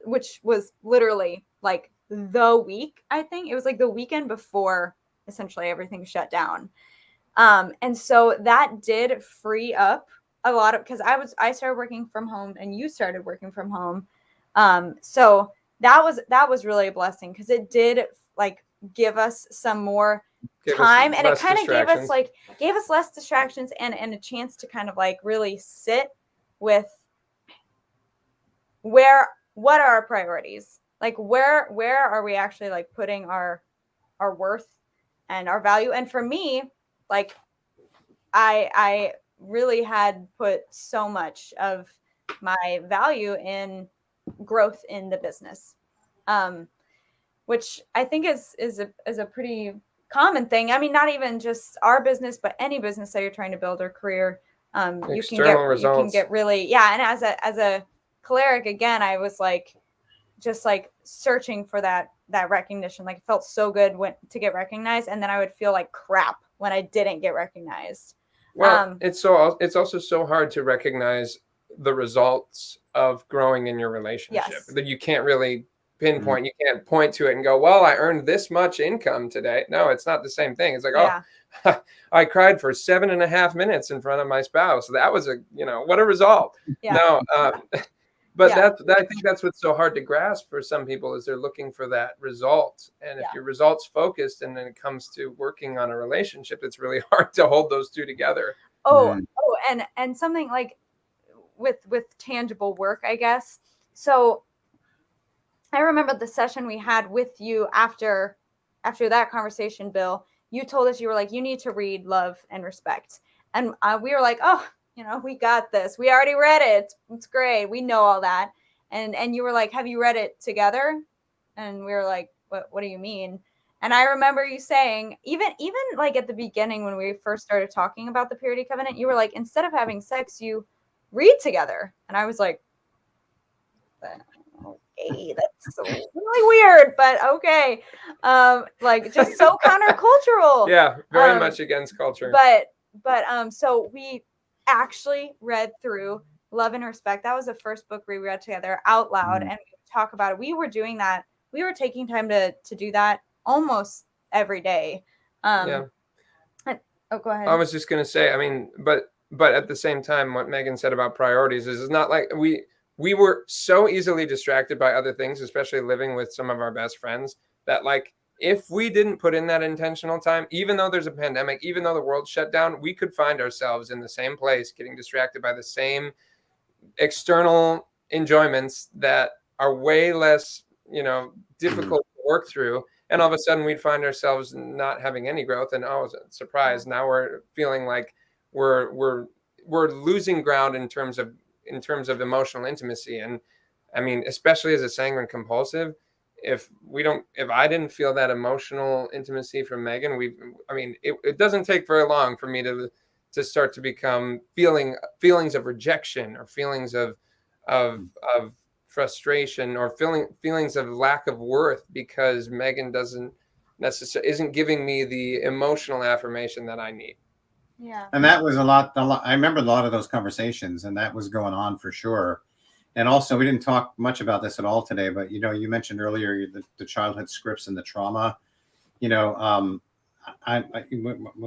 which was literally like the week, I think it was like the weekend before essentially everything shut down. And so that did free up a lot of, because I started working from home and you started working from home. So that was really a blessing, because it did like give us some more time, and it kind of gave us less distractions and a chance to kind of like really sit with what are our priorities, like where are we actually like putting our worth and our value. And for me, like I really had put so much of my value in growth in the business, which I think is a pretty common thing. I mean, not even just our business, but any business that you're trying to build or career. You can get really, And as a cleric, again, I was like, just like searching for that recognition. Like it felt so good to get recognized, and then I would feel like crap when I didn't get recognized. Well, it's also so hard to recognize the results of growing in your relationship that you can't really pinpoint. You can't point to it and go, well, I earned this much income today. No, it's not the same thing. It's like, oh, I cried for 7.5 minutes in front of my spouse. That was what a result. No, but I think that's what's so hard to grasp for some people, is they're looking for that result. And if you're results focused and then it comes to working on a relationship, it's really hard to hold those two together. And something like with tangible work, I guess. So I remember the session we had with you after that conversation, Bill. You told us, you were like, you need to read Love and Respect. And we were like, oh, we got this. We already read it. It's great. We know all that. And you were like, have you read it together? And we were like, what do you mean? And I remember you saying, even like at the beginning when we first started talking about the purity covenant, you were like, instead of having sex, you read together. And I was like, okay, that's really weird, but okay. Like just so countercultural. Yeah, very much against culture. But so we actually read through Love and Respect. That was the first book we read together out loud, and we would talk about it. We were doing that. We were taking time to do that almost every day. Yeah. Oh, go ahead. I was just going to say, I mean, but at the same time, what Megan said about priorities is it's not like we were so easily distracted by other things, especially living with some of our best friends, that like if we didn't put in that intentional time, even though there's a pandemic, even though the world shut down, we could find ourselves in the same place, getting distracted by the same external enjoyments that are way less, difficult to work through. And all of a sudden we'd find ourselves not having any growth. And oh, surprise, now we're feeling like we're losing ground in terms of emotional intimacy. And I mean, especially as a sanguine compulsive, if I didn't feel that emotional intimacy from Megan, it doesn't take very long for me to start to become feelings of rejection, or feelings of frustration, or feelings of lack of worth, because Megan isn't giving me the emotional affirmation that I need. Yeah. And that was a lot. I remember a lot of those conversations, and that was going on for sure. And also, we didn't talk much about this at all today, but you mentioned earlier the childhood scripts and the trauma. I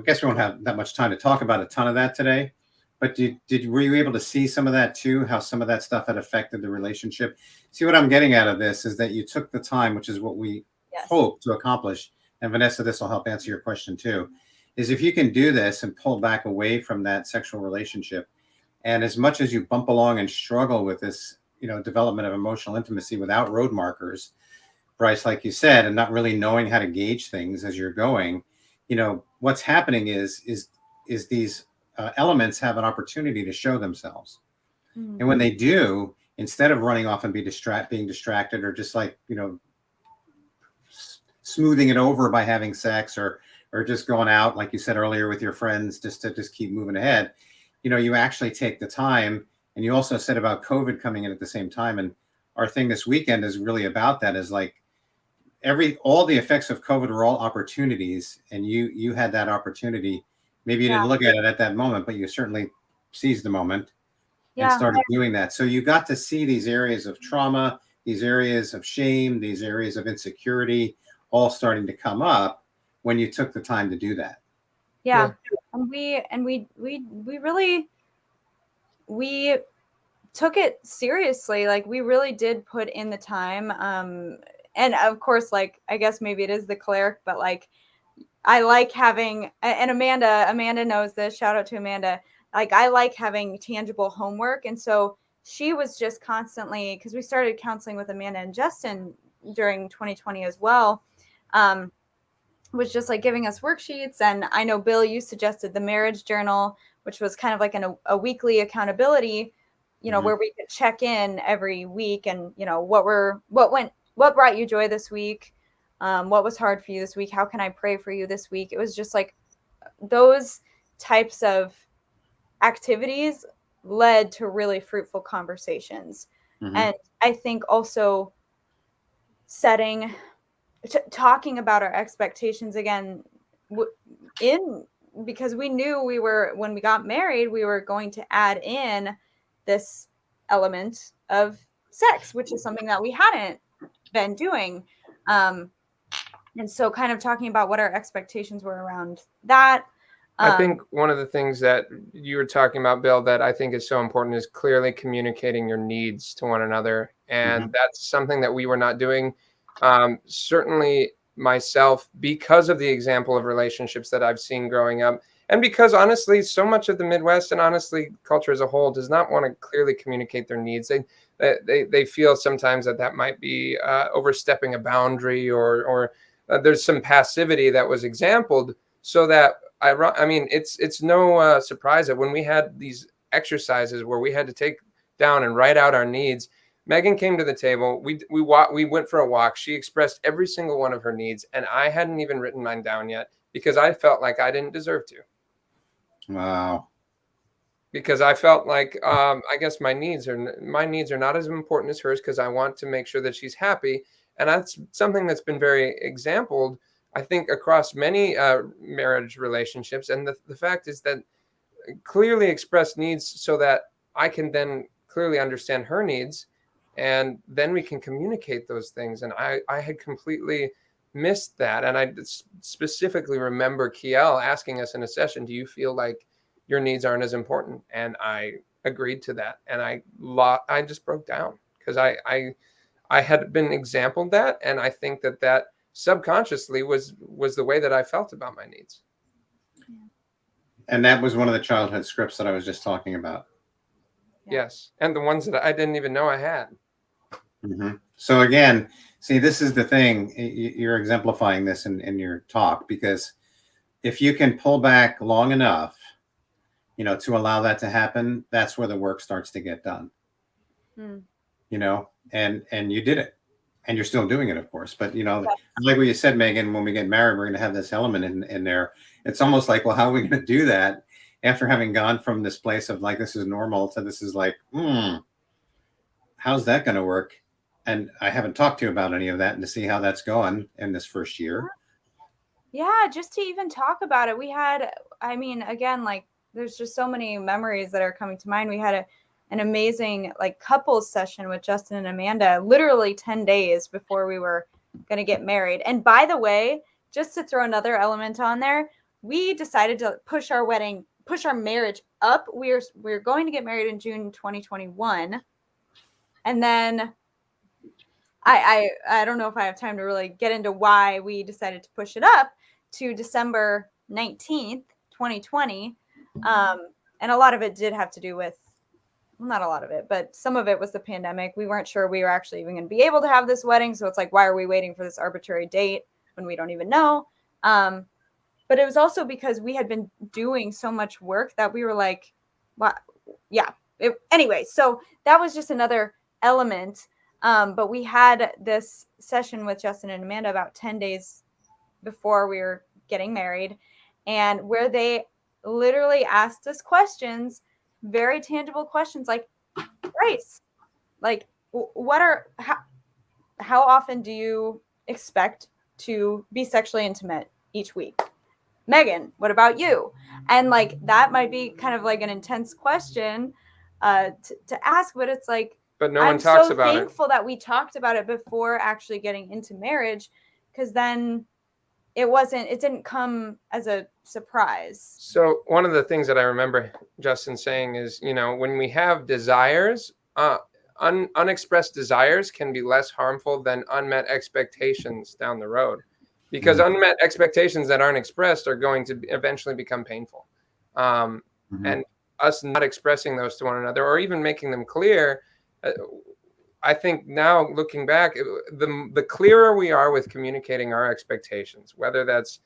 guess we won't have that much time to talk about a ton of that today. But were you able to see some of that too? How some of that stuff had affected the relationship? See, what I'm getting out of this is that you took the time, which is what we hope to accomplish. And Vanessa, this will help answer your question too. Is if you can do this and pull back away from that sexual relationship, and as much as you bump along and struggle with this, development of emotional intimacy without road markers, Bryce, like you said, and not really knowing how to gauge things as you're going, what's happening is these elements have an opportunity to show themselves. And when they do, instead of running off and being distracted, or just like, smoothing it over by having sex, or just going out, like you said earlier, with your friends, just to keep moving ahead, you actually take the time. And you also said about COVID coming in at the same time. And our thing this weekend is really about that, is like all the effects of COVID were all opportunities. And you had that opportunity. Maybe you didn't look at it at that moment, but you certainly seized the moment and started doing that. So you got to see these areas of trauma, these areas of shame, these areas of insecurity, all starting to come up when you took the time to do that. Yeah. And we really took it seriously. Like, we really did put in the time. And of course, like, I guess maybe it is the cleric, but like, I like having, and Amanda knows this, shout out to Amanda. Like, I like having tangible homework. And so she was just constantly, because we started counseling with Amanda and Justin during 2020 as well, was just like giving us worksheets. And I know, Bill, you suggested the marriage journal, which was kind of like a weekly accountability, where we could check in every week and, what brought you joy this week? What was hard for you this week? How can I pray for you this week? It was just like those types of activities led to really fruitful conversations. And I think also talking about our expectations again, because we knew when we got married, we were going to add in this element of sex, which is something that we hadn't been doing. And so kind of talking about what our expectations were around that. I think one of the things that you were talking about, Bill, that I think is so important is clearly communicating your needs to one another. And that's something that we were not doing. Certainly myself, because of the example of relationships that I've seen growing up, and because honestly, so much of the Midwest, and honestly culture as a whole, does not want to clearly communicate their needs. They feel sometimes that might be overstepping a boundary, or there's some passivity that was exampled, so that I mean, it's no surprise that when we had these exercises where we had to take down and write out our needs, Megan came to the table. We went for a walk. She expressed every single one of her needs, and I hadn't even written mine down yet because I felt like I didn't deserve to. Wow. Because I felt like I guess my needs are not as important as hers, because I want to make sure that she's happy, and that's something that's been very exampled, I think, across many marriage relationships. And the fact is that clearly expressed needs, so that I can then clearly understand her needs, and then we can communicate those things. And I had completely missed that. And I specifically remember Kiel asking us in a session, do you feel like your needs aren't as important? And I agreed to that. And I just broke down because I had been exampled that. And I think that subconsciously was the way that I felt about my needs. And that was one of the childhood scripts that I was just talking about. Yes. And the ones that I didn't even know I had. Mm-hmm. So again, see, this is the thing. You're exemplifying this in your talk, because if you can pull back long enough, to allow that to happen, that's where the work starts to get done. And you did it, and you're still doing it, of course. But like what you said, Megan, when we get married, we're going to have this element in there. It's almost like, well, how are we going to do that after having gone from this place of like, this is normal to this is like, how's that going to work? And I haven't talked to you about any of that, and to see how that's going in this first year. Yeah, just to even talk about it. We had, again, like there's just so many memories that are coming to mind. We had an amazing like couples session with Justin and Amanda, literally 10 days before we were going to get married. And by the way, just to throw another element on there, we decided to push our marriage up. We're going to get married in June 2021. And then I don't know if I have time to really get into why we decided to push it up to December 19th, 2020. And a lot of it did have to do with, well, not a lot of it, but some of it was the pandemic. We weren't sure we were actually even going to be able to have this wedding. So it's like, why are we waiting for this arbitrary date when we don't even know? But it was also because we had been doing so much work that we were like, well, yeah. Anyway, so that was just another element. But we had this session with Justin and Amanda about 10 days before we were getting married, and where they literally asked us questions, very tangible questions like, Bryce, like, how often do you expect to be sexually intimate each week? Megan, what about you? And like, that might be kind of like an intense question to ask, but it's like, but no one talks about it. I'm so thankful that we talked about it before actually getting into marriage, because then it didn't come as a surprise. So one of the things that I remember Justin saying is, when we have desires, unexpressed desires can be less harmful than unmet expectations down the road, because unmet expectations that aren't expressed are going to eventually become painful. And us not expressing those to one another, or even making them clear, I think now looking back, the clearer we are with communicating our expectations, whether that's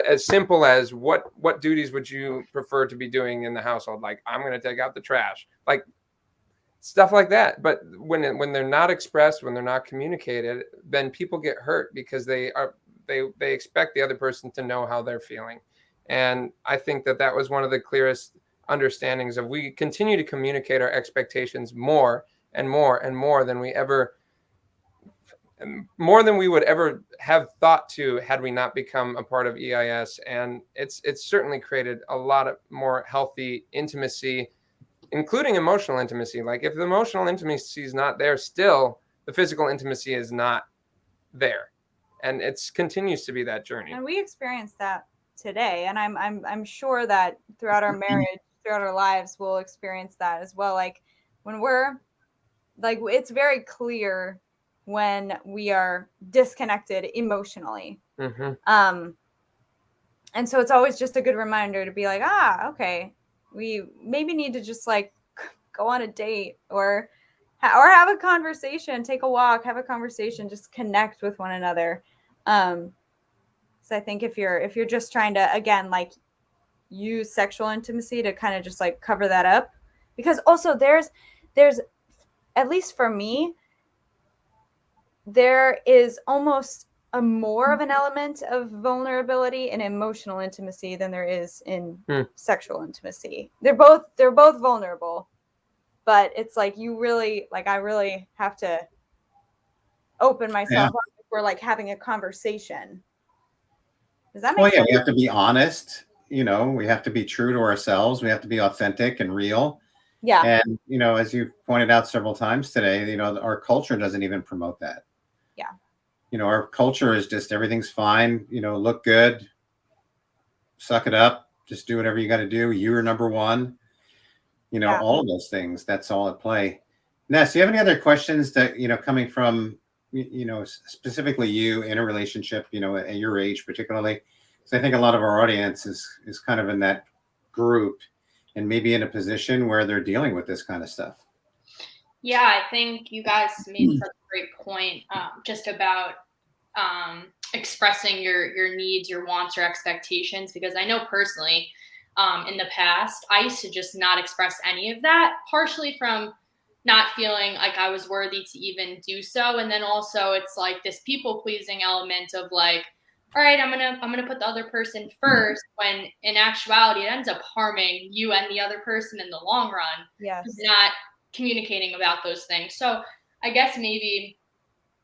as simple as what duties would you prefer to be doing in the household? Like, I'm going to take out the trash, like stuff like that. But when they're not expressed, when they're not communicated, then people get hurt because they expect the other person to know how they're feeling. And I think that was one of the clearest understandings of, we continue to communicate our expectations more and more and more than we would ever have thought to had we not become a part of EIS. And it's certainly created a lot of more healthy intimacy, including emotional intimacy. Like, if the emotional intimacy is not there, still the physical intimacy is not there, and it continues to be that journey. And we experienced that today, and I'm sure that throughout our marriage, throughout our lives, we'll experience that as well. Like, when we're like, it's very clear when we are disconnected emotionally. And so it's always just a good reminder to be like, okay, we maybe need to just like go on a date or have a conversation, take a walk, have a conversation, just connect with one another. So I think if you're just trying to, again, like, use sexual intimacy to kind of just like cover that up, because also there's at least for me, there is almost a more of an element of vulnerability in emotional intimacy than there is in sexual intimacy. They're both vulnerable, but it's like, you really, like, I really have to open myself up if we're like having a conversation. Does that make sense? We have to be honest. We have to be true to ourselves. We have to be authentic and real. Yeah. And, as you pointed out several times today, our culture doesn't even promote that. Yeah. Our culture is just everything's fine, look good, suck it up, just do whatever you got to do. You're number one, Yeah. all of those things. That's all at play. Ness, do you have any other questions that, coming from, specifically you in a relationship, at your age particularly? So I think a lot of our audience is kind of in that group and maybe in a position where they're dealing with this kind of stuff. Yeah, I think you guys made such a great point just about expressing your needs, your wants, your expectations. Because I know personally, in the past, I used to just not express any of that, partially from not feeling like I was worthy to even do so, and then also it's like this people pleasing element of like, all right, I'm gonna put the other person first, when in actuality it ends up harming you and the other person in the long run. Yes. Not communicating about those things. So I guess maybe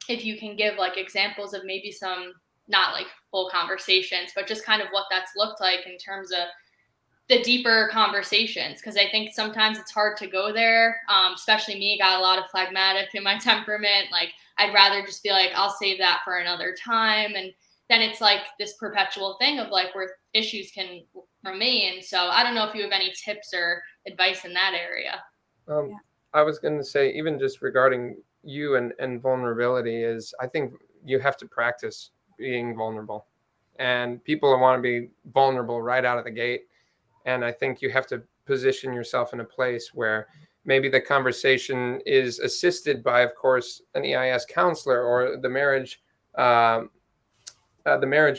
if you can give like examples of maybe some, not like full conversations, but just kind of what that's looked like in terms of the deeper conversations. Because I think sometimes it's hard to go there, especially me, got a lot of phlegmatic in my temperament. Like I'd rather just be like, I'll save that for another time. And then it's like this perpetual thing of like where issues can remain. So I don't know if you have any tips or advice in that area. I was going to say, even just regarding you and vulnerability, is I think you have to practice being vulnerable, and people want to be vulnerable right out of the gate. And I think you have to position yourself in a place where maybe the conversation is assisted by, of course, an EIS counselor or the marriage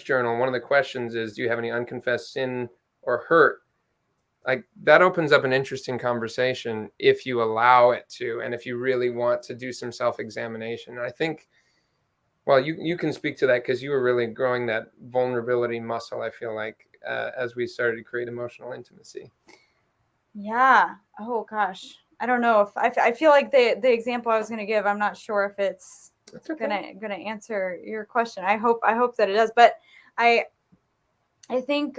journal. One of the questions is, do you have any unconfessed sin or hurt? Like that opens up an interesting conversation if you allow it to, and if you really want to do some self-examination. And I think, well, you can speak to that because you were really growing that vulnerability muscle, I feel like, as we started to create emotional intimacy. Yeah. Oh gosh. I don't know if I feel like the example I was going to give, I'm not sure if it's okay. gonna answer your question. I hope that it does, but I think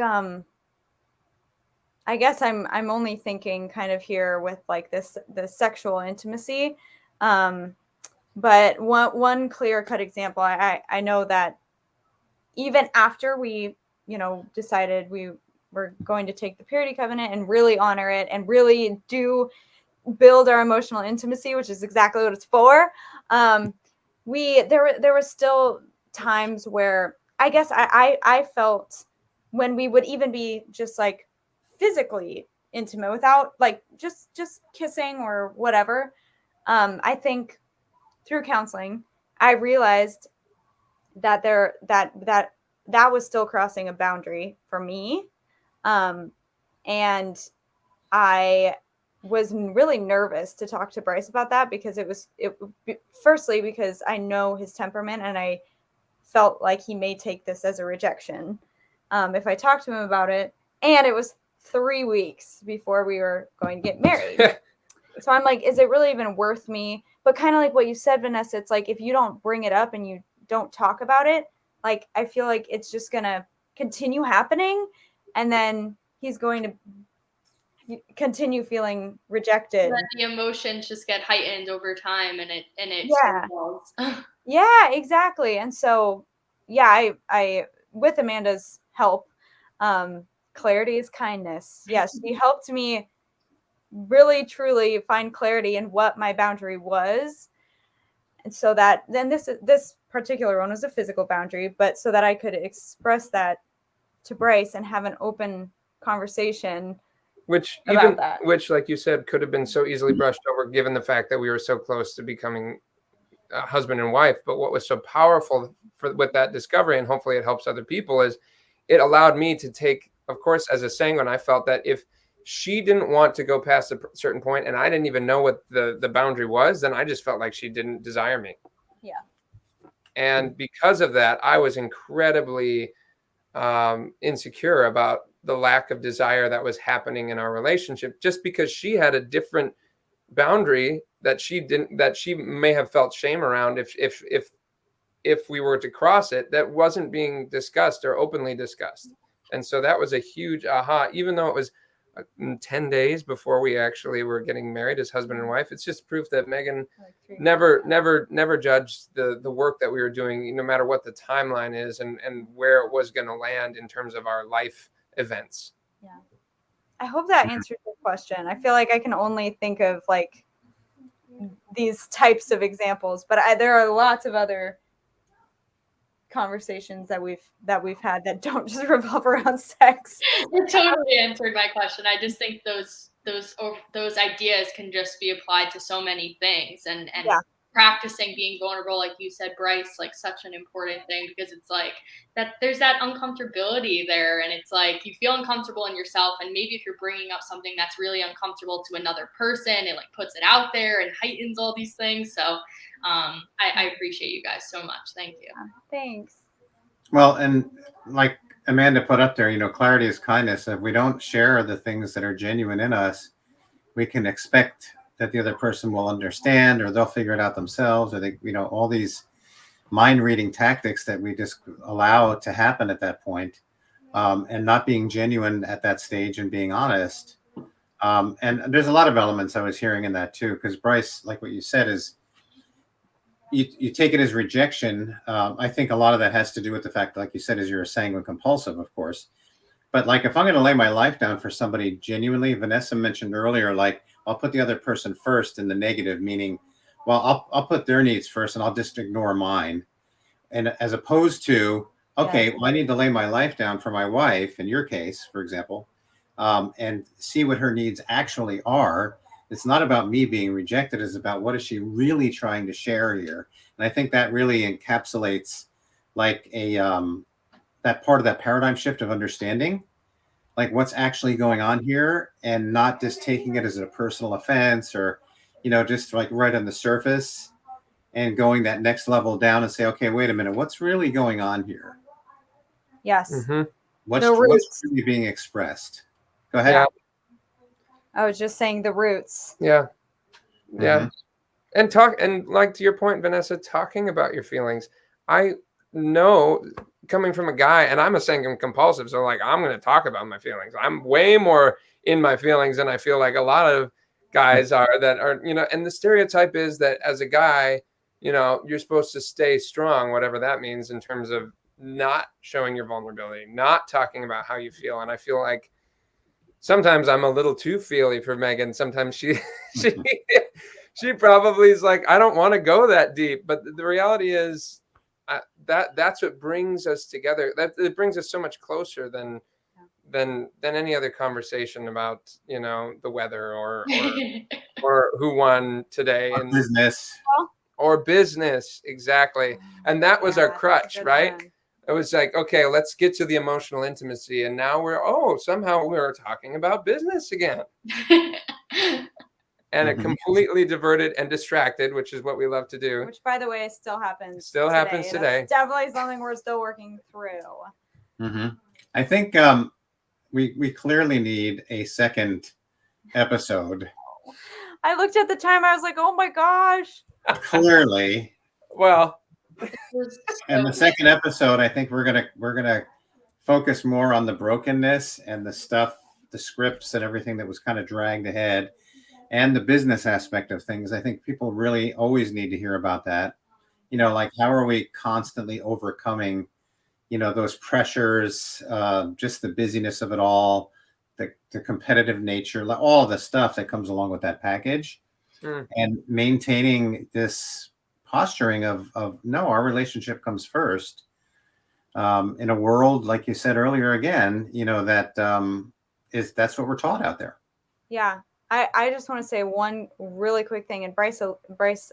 I guess I'm only thinking kind of here with like the sexual intimacy. But one clear cut example, I know that even after we, decided we were going to take the purity covenant and really honor it and really do build our emotional intimacy, which is exactly what it's for. There was still times where I guess I felt when we would even be just like physically intimate without like just kissing or whatever. I think through counseling, I realized that that was still crossing a boundary for me. And I was really nervous to talk to Bryce about that because firstly, because I know his temperament and I felt like he may take this as a rejection if I talked to him about it. And it was 3 weeks before we were going to get married. So I'm like, is it really even worth me? But kind of like what you said, Vanessa, it's like if you don't bring it up and you don't talk about it, like I feel like it's just going to continue happening. And then he's going to continue feeling rejected. Then the emotions just get heightened over time, and it Yeah. snowballs. Yeah, exactly. And so, yeah, I with Amanda's help, clarity is kindness. Yes, she helped me really truly find clarity in what my boundary was. And so that then this particular one was a physical boundary, but so that I could express that to Bryce and have an open conversation. Which like you said, could have been so easily brushed over given the fact that we were so close to becoming husband and wife. But what was so powerful with that discovery, and hopefully it helps other people, is it allowed me to take, of course, as a sanguine, I felt that if she didn't want to go past a certain point and I didn't even know what the boundary was, then I just felt like she didn't desire me. Yeah. And because of that, I was incredibly insecure about the lack of desire that was happening in our relationship, just because she had a different boundary that she may have felt shame around if we were to cross it, that wasn't being discussed or openly discussed. And so that was a huge aha, even though it was 10 days before we actually were getting married as husband and wife. It's just proof that Megan never judged the work that we were doing, no matter what the timeline is and where it was going to land in terms of our life events. Yeah. I hope that answers your question. I feel like I can only think of like these types of examples, but there are lots of other conversations that we've had that don't just revolve around sex. It totally answered my question. I just think those ideas can just be applied to so many things, and Yeah. practicing being vulnerable, like you said, Bryce, like such an important thing, because it's like that there's that uncomfortability there, and it's like you feel uncomfortable in yourself, and maybe if you're bringing up something that's really uncomfortable to another person, it like puts it out there and heightens all these things. So I appreciate you guys so much. Thank you. Thanks. Well, and like Amanda put up there, clarity is kindness. If we don't share the things that are genuine in us, we can expect that the other person will understand, or they'll figure it out themselves, or they, all these mind reading tactics that we just allow to happen at that point, and not being genuine at that stage and being honest. And there's a lot of elements I was hearing in that too, because Bryce, like what you said, is you take it as rejection. I think a lot of that has to do with the fact, like you said, is you're a sanguine compulsive, of course. But like, if I'm going to lay my life down for somebody genuinely, Vanessa mentioned earlier, like I'll put the other person first in the negative, meaning, well, I'll put their needs first and I'll just ignore mine. And as opposed to, okay, well, I need to lay my life down for my wife, in your case, for example, and see what her needs actually are. It's not about me being rejected. It's about what is she really trying to share here. And I think that really encapsulates like that part of that paradigm shift of understanding, like what's actually going on here, and not just taking it as a personal offense, or, just like right on the surface, and going that next level down and say, okay, wait a minute, what's really going on here? Yes. Mm-hmm. What's really being expressed? Go ahead. Yeah. I was just saying the roots. Yeah. Mm-hmm. And like to your point, Vanessa, talking about your feelings. I know, coming from a guy, and I'm a sanguine compulsive, so like I'm going to talk about my feelings. I'm way more in my feelings than I feel like a lot of guys are that are, and the stereotype is that as a guy, you're supposed to stay strong, whatever that means, in terms of not showing your vulnerability, not talking about how you feel. And I feel like sometimes I'm a little too feely for Megan. Sometimes she probably is like, I don't want to go that deep. But the reality is that's what brings us together. That it brings us so much closure than any other conversation about, the weather or who won today, Or and business. or business. Exactly. And that was our crutch, right? One. It was like, okay, let's get to the emotional intimacy. And now somehow we're talking about business again. And it completely diverted and distracted, which is what we love to do. Which, by the way, still happens. Happens today. That's definitely something we're still working through. Mm-hmm. I think we clearly need a second episode. I looked at the time. I was like, oh my gosh. Clearly. Well. And the second episode, I think we're gonna focus more on the brokenness and the stuff, the scripts and everything that was kind of dragged ahead, and the business aspect of things. I think people really always need to hear about that. Like, how are we constantly overcoming, those pressures, just the busyness of it all, the competitive nature, all the stuff that comes along with that package, and maintaining this posturing of no, our relationship comes first, in a world, like you said earlier, again, that's what we're taught out there. Yeah. I just want to say one really quick thing, and Bryce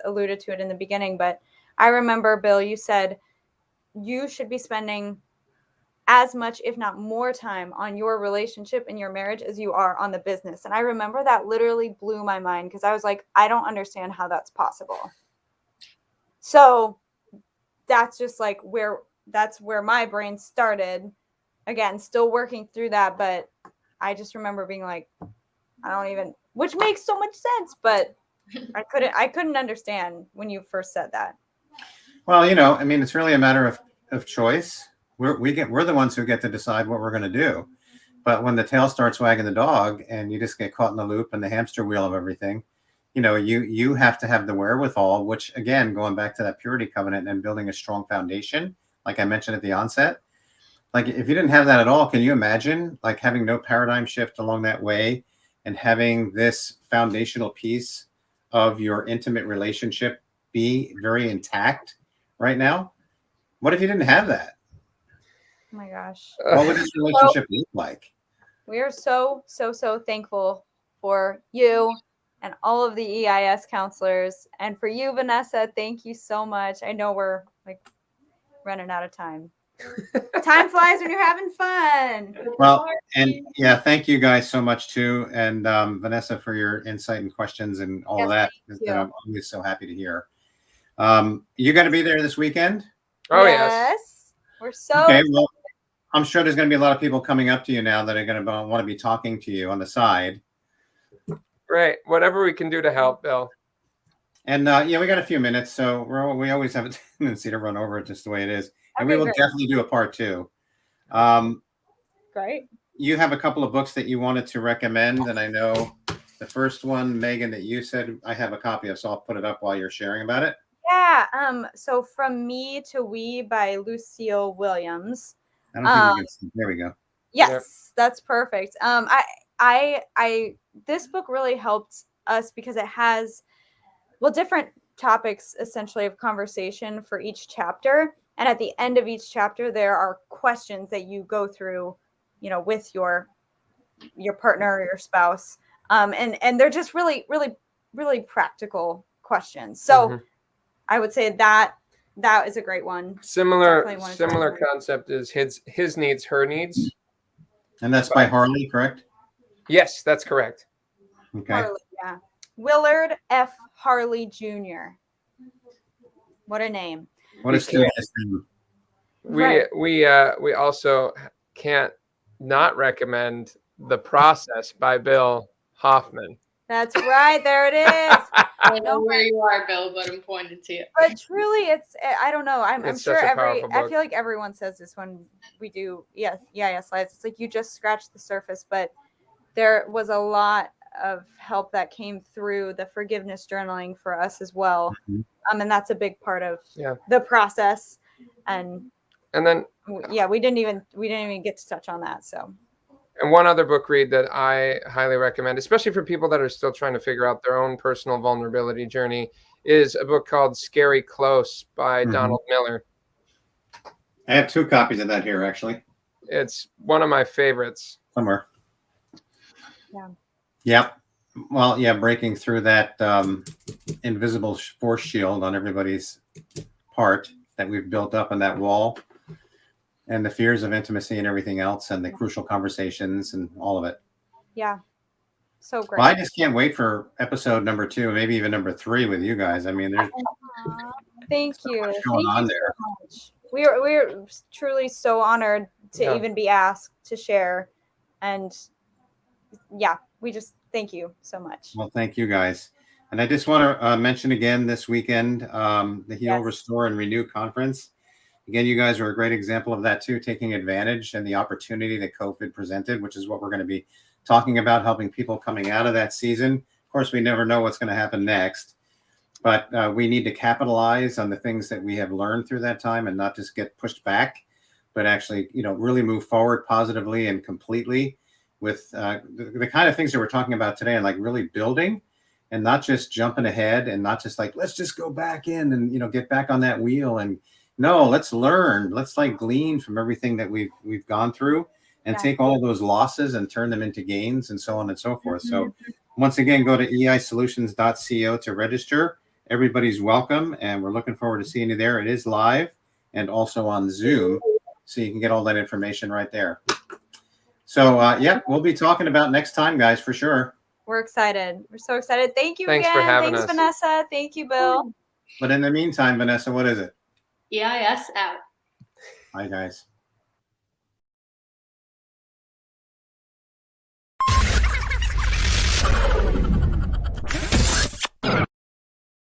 alluded to it in the beginning, but I remember, Bill, you said you should be spending as much, if not more time on your relationship and your marriage as you are on the business. And I remember that literally blew my mind, because I was like, I don't understand how that's possible. So that's just like where my brain started. Again, still working through that, but I just remember being like, which makes so much sense, but I couldn't understand when you first said that. Well, it's really a matter of choice. We're the ones who get to decide what we're going to do. But when the tail starts wagging the dog and you just get caught in the loop and the hamster wheel of everything, you have to have the wherewithal, which again, going back to that purity covenant and building a strong foundation, like I mentioned at the onset, like if you didn't have that at all, can you imagine like having no paradigm shift along that way and having this foundational piece of your intimate relationship be very intact right now? What if you didn't have that? Oh my gosh. What would this relationship look like? We are so thankful for you and all of the EIS counselors. And for you, Vanessa, thank you so much. I know we're like running out of time. Time flies when you're having fun. Well, and yeah, thank you guys so much too. And Vanessa, for your insight and questions and all of that. I'm always so happy to hear. You going to be there this weekend? Oh, yes. We're so okay. Well, I'm sure there's going to be a lot of people coming up to you now that are going to want to be talking to you on the side. Great. Whatever we can do to help, Bill. And yeah, we got a few minutes, so we always have a tendency to run over it just the way it is. And we will definitely do a part 2. Great. You have a couple of books that you wanted to recommend, and I know the first one, Megan, that you said I have a copy of, so I'll put it up while you're sharing about it. Yeah. So From Me to We by Lucille Williams. I don't think you can see. There we go. Yes, that's perfect. This book really helped us because it has, different topics essentially of conversation for each chapter. And at the end of each chapter, there are questions that you go through, with your partner or your spouse. And they're just really, really, really practical questions. So I would say that is a great one. Similar concept is his needs, her needs. And that's by Harley, correct? Yes, that's correct. Okay. Harley, yeah. Willard F. Harley Jr. What a name. What is his name? We also can't not recommend The Process by Bill Hoffman. That's right. There it is. I don't know where you are, Bill, but I'm pointing to you. But truly, I don't know. I'm sure I feel like everyone says this when we do EIS lives. It's like you just scratched the surface, but there was a lot of help that came through the forgiveness journaling for us as well. And that's a big part of the process. And then we didn't even get to touch on that. So. And one other book read that I highly recommend, especially for people that are still trying to figure out their own personal vulnerability journey, is a book called Scary Close by Donald Miller. I have 2 copies of that here, actually. It's one of my favorites. Somewhere. Yeah. Yep. Well, yeah, breaking through that invisible force shield on everybody's part that we've built up in that wall, and the fears of intimacy and everything else, and the crucial conversations and all of it. Yeah. So great. Well, I just can't wait for episode number 2, maybe even number 3 with you guys. I mean, there's thank you. So much going on there. So much. We're truly so honored to even be asked to share. And yeah, we just thank you so much. Well, thank you guys. And I just want to mention again this weekend, the Heal, Restore, and Renew conference. Again, you guys are a great example of that too, taking advantage and the opportunity that COVID presented, which is what we're going to be talking about, helping people coming out of that season. Of course, we never know what's going to happen next, but we need to capitalize on the things that we have learned through that time and not just get pushed back, but actually, really move forward positively and completely with the kind of things that we're talking about today, and like really building and not just jumping ahead and not just like, let's just go back in and, get back on that wheel. And no, let's learn. Let's like glean from everything that we've gone through and take all of those losses and turn them into gains and so on and so forth. So once again, go to eisolutions.co to register. Everybody's welcome. And we're looking forward to seeing you there. It is live and also on Zoom. So you can get all that information right there. So we'll be talking about next time, guys, for sure. We're excited. We're so excited. Thank you Thanks again. for having Thanks, us. Vanessa. Thank you, Bill. But in the meantime, Vanessa, what is it? EIS out. Bye, guys.